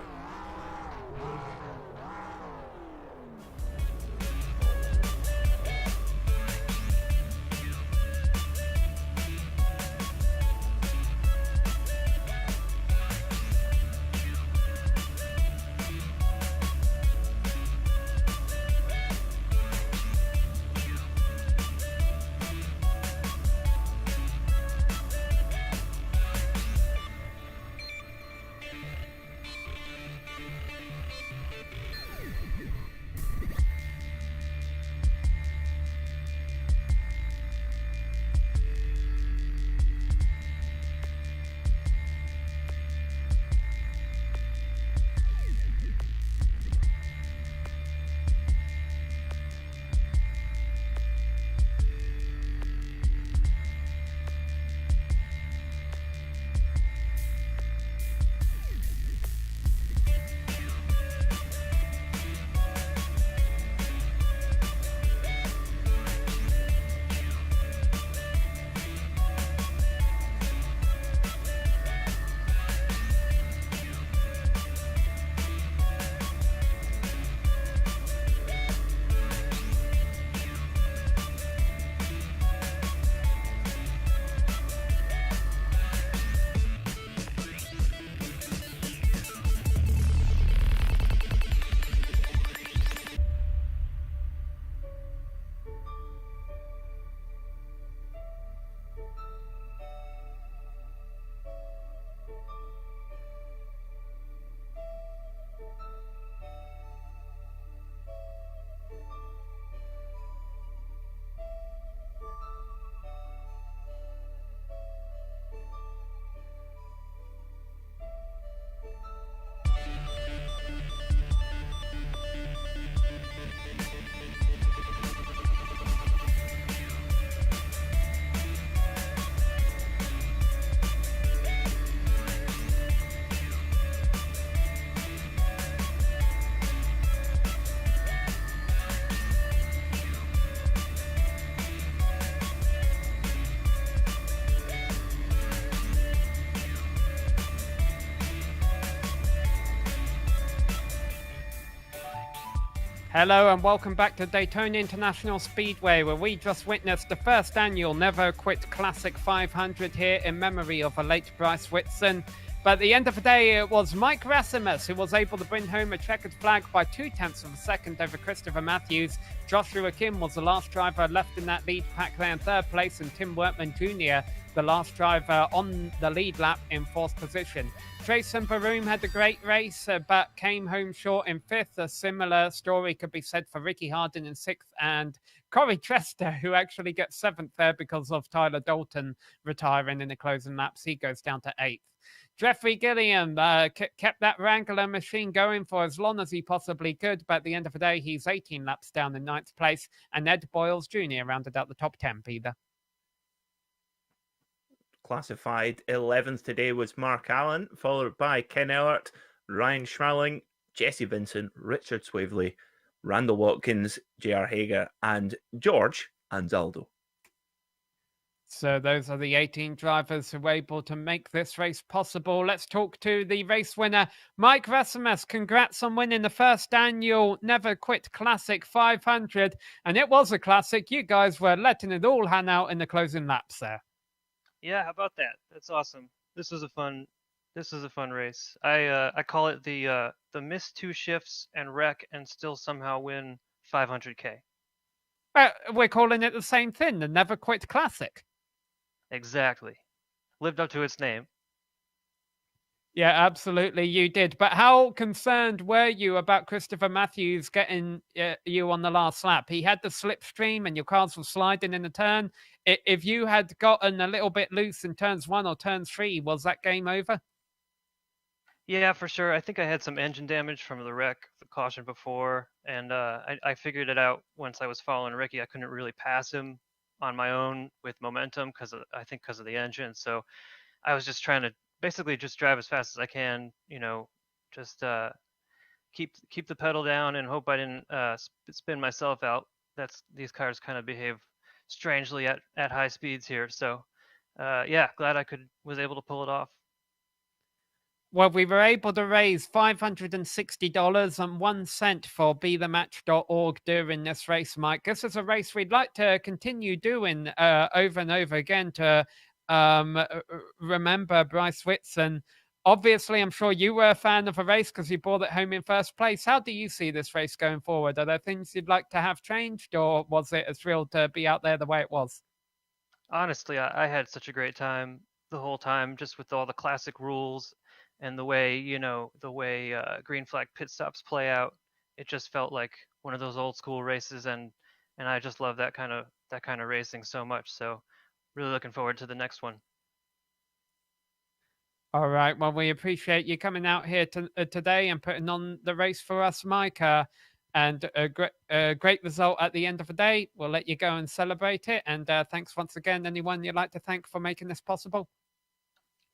Speaker 1: Hello and welcome back to Daytona International Speedway, where we just witnessed the first annual Never Quit Classic 500 here in memory of the late Bryce Whitson. But at the end of the day, it was Mike Rasimus who was able to bring home a checkered flag by 0.2 of a second over Christopher Matthews. Joshua Kim was the last driver left in that lead pack there in third place, and Tim Wortman Jr., the last driver on the lead lap in fourth position. Jason Baroom had a great race, but came home short in fifth. A similar story could be said for Ricky Hardin in sixth, and Corey Trester, who actually gets seventh there because of Tyler Dalton retiring in the closing laps. He goes down to eighth. Jeffrey Gilliam kept that Wrangler machine going for as long as he possibly could, but at the end of the day, he's 18 laps down in ninth place, and Ed Boyles Jr. rounded out the top 10, Peter.
Speaker 2: Classified 11th today was Mark Allen, followed by Ken Ellert, Ryan Schmaling, Jesse Vincent, Richard Swavely, Randall Watkins, J.R. Hager, and George Anzaldo.
Speaker 1: So those are the 18 drivers who were able to make this race possible. Let's talk to the race winner, Mike Rasimus. Congrats on winning the first annual Never Quit Classic 500. And it was a classic. You guys were letting it all hang out in the closing laps there.
Speaker 5: Yeah, how about that? That's awesome. This was a fun race. I call it the miss two shifts and wreck and still somehow win 500K.
Speaker 1: We're calling it the same thing, the Never Quit Classic.
Speaker 5: Exactly. Lived up to its name.
Speaker 1: Yeah, absolutely, you did. But how concerned were you about Christopher Matthews getting you on the last lap? He had the slipstream and your cars were sliding in the turn. If you had gotten a little bit loose in turns 1 or turns 3, was that game over?
Speaker 5: Yeah, for sure. I think I had some engine damage from the wreck, the caution before, and I figured it out once I was following Ricky. I couldn't really pass him on my own with momentum because of the engine. So I was just trying to basically just drive as fast as I can. Just keep the pedal down and hope I didn't spin myself out. These cars kind of behave strangely at high speeds here. So yeah, glad I was able to pull it off.
Speaker 1: Well, we were able to raise $560.01 for BeTheMatch.org during this race, Mike. This is a race we'd like to continue doing over and over again to remember Bryce Whitson. Obviously, I'm sure you were a fan of a race because you brought it home in first place. How do you see this race going forward? Are there things you'd like to have changed, or was it a thrill to be out there the way it was?
Speaker 5: Honestly, I had such a great time the whole time, just with all the classic rules and the way green flag pit stops play out. It just felt like one of those old school races, and I just love that kind of racing so much. So really looking forward to the next one.
Speaker 1: All right. Well, we appreciate you coming out here today and putting on the race for us, Mike. And a great result at the end of the day. We'll let you go and celebrate it. And thanks once again. Anyone you'd like to thank for making this possible?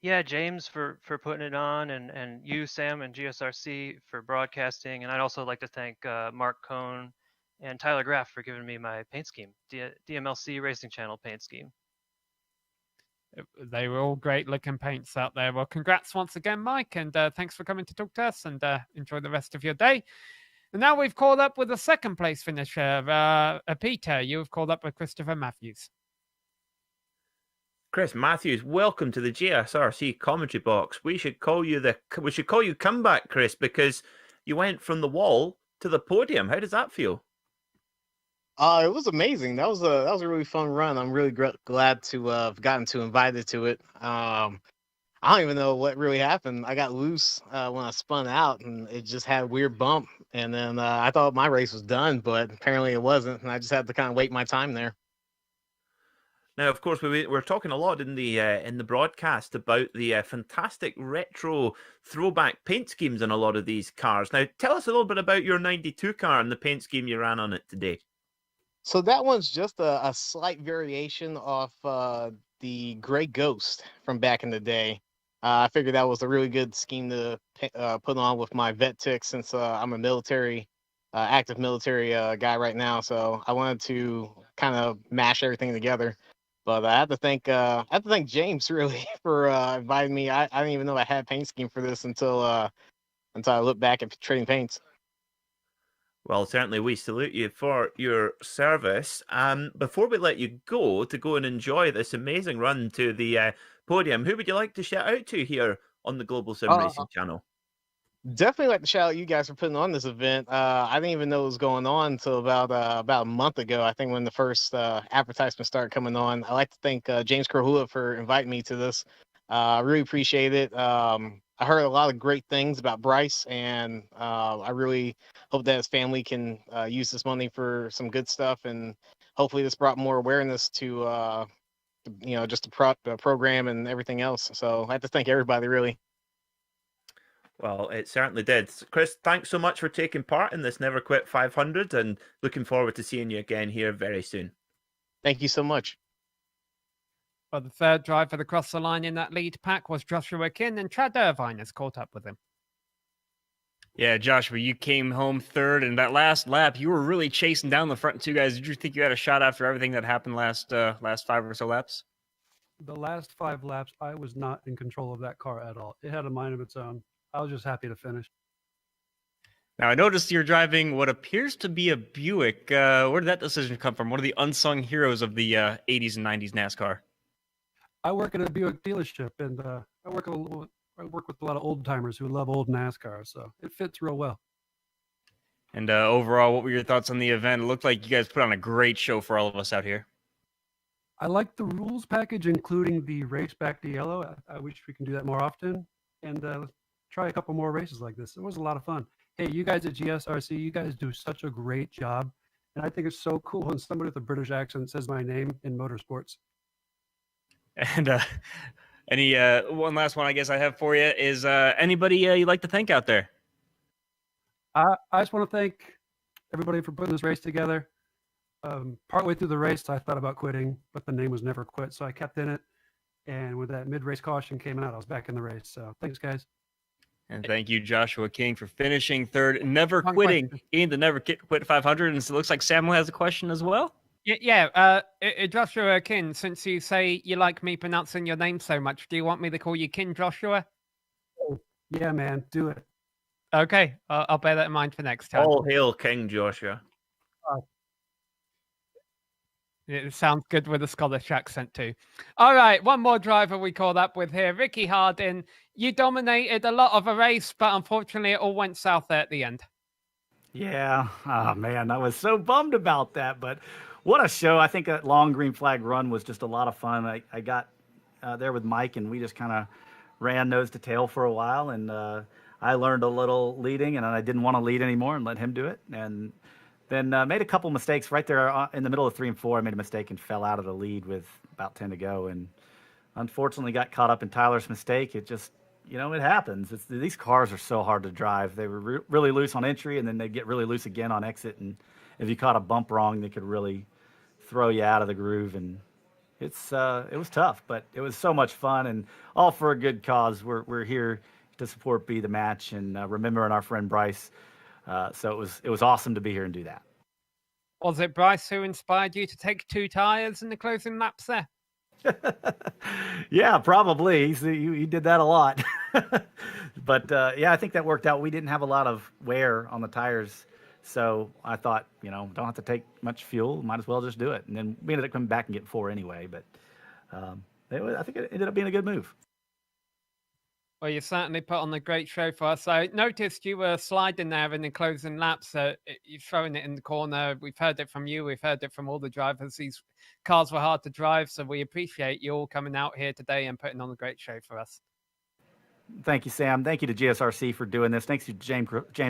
Speaker 5: Yeah, James for putting it on, and you, Sam, and GSRC for broadcasting. And I'd also like to thank Mark Cohn and Tyler Graff for giving me my paint scheme, DMLC Racing Channel paint scheme.
Speaker 1: They were all great looking paints out there. Well, congrats once again, Mike, and thanks for coming to talk to us, and enjoy the rest of your day. And now we've called up with a second place finisher, Peter. You've called up with Christopher Matthews.
Speaker 2: Chris Matthews, welcome to the GSRC commentary box. We should call you comeback, Chris, because you went from the wall to the podium. How does that feel?
Speaker 6: It was amazing. That was a really fun run. I'm really glad to have gotten invited to it. I don't even know what really happened. I got loose when I spun out, and it just had a weird bump. And then I thought my race was done, but apparently it wasn't. And I just had to kind of wait my time there.
Speaker 2: Now, of course, we're talking a lot in the broadcast about the fantastic retro throwback paint schemes on a lot of these cars. Now, tell us a little bit about your 92 car and the paint scheme you ran on it today.
Speaker 6: So that one's just a slight variation off the Gray Ghost from back in the day. I figured that was a really good scheme to put on with my vet tick, since I'm a active military guy right now. So I wanted to kind of mash everything together. But I have to thank James really for inviting me. I didn't even know I had paint scheme for this until I looked back at trading paints.
Speaker 2: Well, certainly we salute you for your service. Before we let you go and enjoy this amazing run to the podium, who would you like to shout out to here on the Global SimRacing Channel?
Speaker 6: Definitely like to shout out you guys for putting on this event. I didn't even know it was going on until about a month ago. I think when the first advertisement started coming on. I'd like to thank James Kerhula for inviting me to this. I really appreciate it. I heard a lot of great things about Bryce, and I really hope that his family can use this money for some good stuff, and hopefully this brought more awareness to just the program and everything else. So I have to thank everybody, really.
Speaker 2: Well, it certainly did. Chris, thanks so much for taking part in this Never Quit 500, and looking forward to seeing you again here very soon.
Speaker 6: Thank you so much.
Speaker 1: Well, the third driver across the line in that lead pack was Joshua Kin, and Chad Irvine has caught up with him.
Speaker 3: Yeah, Joshua, you came home third, and that last lap, you were really chasing down the front two guys. Did you think you had a shot after everything that happened last 5 or so laps?
Speaker 7: The last 5 laps, I was not in control of that car at all. It had a mind of its own. I was just happy to finish.
Speaker 3: Now, I noticed you're driving what appears to be a Buick. Where did that decision come from? One of the unsung heroes of the 80s and 90s NASCAR.
Speaker 7: I work at a Buick dealership, and I work with a lot of old timers who love old NASCAR, so it fits real well.
Speaker 3: And overall, what were your thoughts on the event? It looked like you guys put on a great show for all of us out here.
Speaker 7: I like the rules package, including the race back to yellow. I wish we can do that more often. and try a couple more races like this. It was a lot of fun. Hey, you guys at GSRC, you guys do such a great job. And I think it's so cool when somebody with a British accent says my name in motorsports.
Speaker 3: And any one last one I guess I have for you is anybody you'd like to thank out there?
Speaker 7: I just want to thank everybody for putting this race together. Partway through the race, I thought about quitting, but the name was Never Quit, so I kept in it. And when that mid-race caution came out, I was back in the race. So thanks, guys.
Speaker 3: And thank you, Joshua King, for finishing third, never
Speaker 1: One
Speaker 3: quitting
Speaker 1: question.
Speaker 3: in the Never Quit 500. And so it looks like Samuel has a question as well.
Speaker 1: Yeah, Joshua Kin, since you say you like me pronouncing your name so much, do you want me to call you Kin Joshua?
Speaker 7: Yeah, man, do it.
Speaker 1: Okay, I'll bear that in mind for next time.
Speaker 2: All hail King Joshua.
Speaker 1: It sounds good with a Scottish accent too. All right, one more driver we caught up with here. Ricky Hardin, you dominated a lot of a race, but unfortunately it all went south there at the end.
Speaker 8: Yeah. Oh, man, I was so bummed about that. But what a show. I think that long green flag run was just a lot of fun. I got there with Mike, and we just kind of ran nose to tail for a while. And I learned a little leading, and I didn't want to lead anymore and let him do it. And then made a couple mistakes right there in the middle of 3 and 4. I made a mistake and fell out of the lead with about 10 to go. And unfortunately got caught up in Tyler's mistake. It just, it happens. These cars are so hard to drive. They were really loose on entry, and then they get really loose again on exit. And if you caught a bump wrong, they could really throw you out of the groove. And it was tough, but it was so much fun, and all for a good cause. We're here to support Be the Match and remembering our friend Bryce. So it was awesome to be here and do that.
Speaker 1: Was it Bryce who inspired you to take 2 tires in the closing laps there?
Speaker 8: Yeah, probably. He did that a lot. But yeah, I think that worked out. We didn't have a lot of wear on the tires, so I thought, don't have to take much fuel. Might as well just do it. And then we ended up coming back and getting 4 anyway. But I think it ended up being a good move.
Speaker 1: Well, you certainly put on a great show for us. I noticed you were sliding there in the closing laps. You're throwing it in the corner. We've heard it from you. We've heard it from all the drivers. These cars were hard to drive, so we appreciate you all coming out here today and putting on a great show for us.
Speaker 8: Thank you, Sam. Thank you to GSRC for doing this. Thanks to James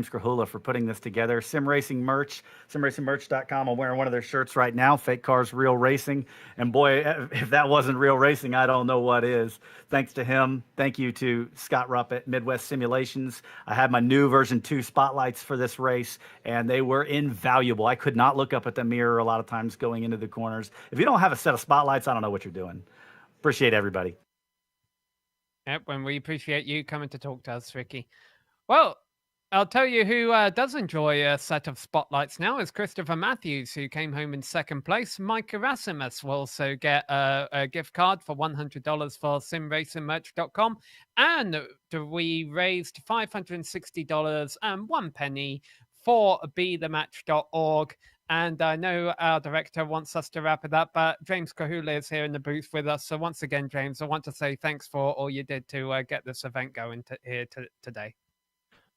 Speaker 8: Krahula for putting this together. SimRacing merch, simracingmerch.com. I'm wearing one of their shirts right now, Fake Cars, Real Racing. And boy, if that wasn't real racing, I don't know what is. Thanks to him. Thank you to Scott Rupp at Midwest Simulations. I had my new version 2 spotlights for this race, and they were invaluable. I could not look up at the mirror a lot of times going into the corners. If you don't have a set of spotlights, I don't know what you're doing. Appreciate everybody.
Speaker 1: Yep, and we appreciate you coming to talk to us, Ricky. Well, I'll tell you who does enjoy a set of spotlights now is Christopher Matthews, who came home in second place. Mike Erasimus will also get a gift card for $100 for simracingmerch.com. And we raised $560 and 1 penny for bethematch.org. And I know our director wants us to wrap it up, but James Kahula is here in the booth with us. So once again, James, I want to say thanks for all you did to get this event going today.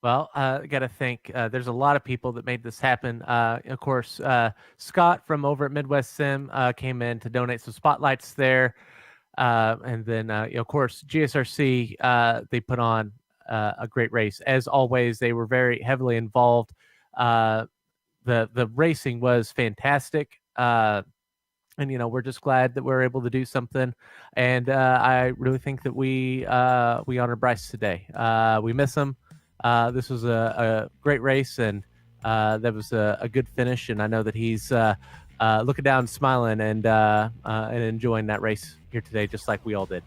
Speaker 4: Well, I got to thank, there's a lot of people that made this happen. Of course, Scott from over at Midwest Sim came in to donate some spotlights there. And then, of course, GSRC, they put on a great race. As always, they were very heavily involved. The racing was fantastic. And, we're just glad that we're able to do something. And I really think that we honor Bryce today. We miss him. This was a great race, and that was a good finish. And I know that he's looking down, smiling, and enjoying that race here today, just like we all did.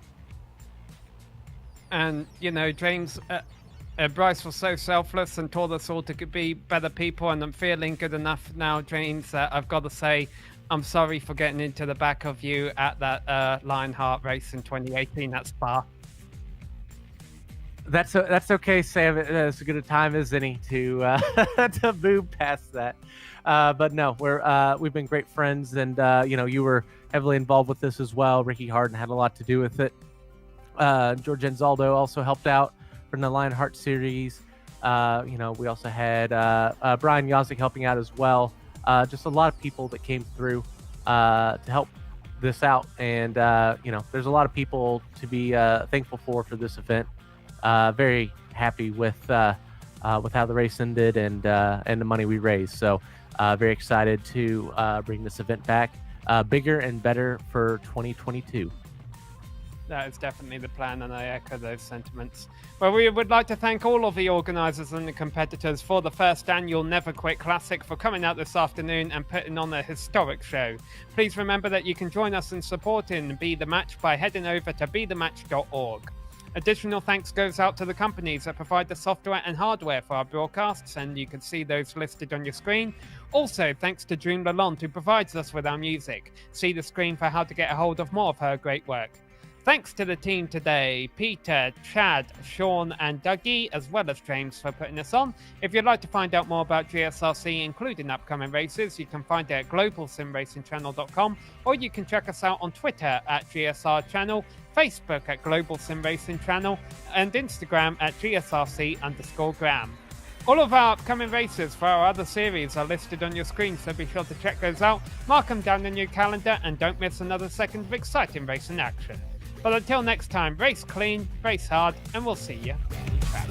Speaker 1: And, James, Bryce was so selfless and taught us all to be better people, and I'm feeling good enough now, James, that I've got to say I'm sorry for getting into the back of you at that Lionheart race in 2018 at Spa.
Speaker 4: That's okay, Sam. It's as good a time as any to to move past that. But no, we've been great friends, and you were heavily involved with this as well. Ricky Hardin had a lot to do with it. George Enzaldo also helped out from the Lionheart series. We also had Brian Yazik helping out as well. Just a lot of people that came through to help this out, and there's a lot of people to be thankful for this event. very happy with how the race ended and the money we raised. So very excited to bring this event back bigger and better for 2022.
Speaker 1: That is definitely the plan, and I echo those sentiments. Well, we would like to thank all of the organisers and the competitors for the first annual Never Quit Classic for coming out this afternoon and putting on a historic show. Please remember that you can join us in supporting Be The Match by heading over to bethematch.org. Additional thanks goes out to the companies that provide the software and hardware for our broadcasts, and you can see those listed on your screen. Also, thanks to June Lalonde, who provides us with our music. See the screen for how to get a hold of more of her great work. Thanks to the team today, Peter, Chad, Sean and Dougie, as well as James for putting us on. If you'd like to find out more about GSRC, including upcoming races, you can find it at globalsimracingchannel.com, or you can check us out on Twitter at GSR Channel, Facebook at Global SimRacing Channel, and Instagram at GSRC_Gram. All of our upcoming races for our other series are listed on your screen, so be sure to check those out, mark them down in your calendar, and don't miss another second of exciting racing action. But until next time, race clean, race hard, and we'll see you on the track.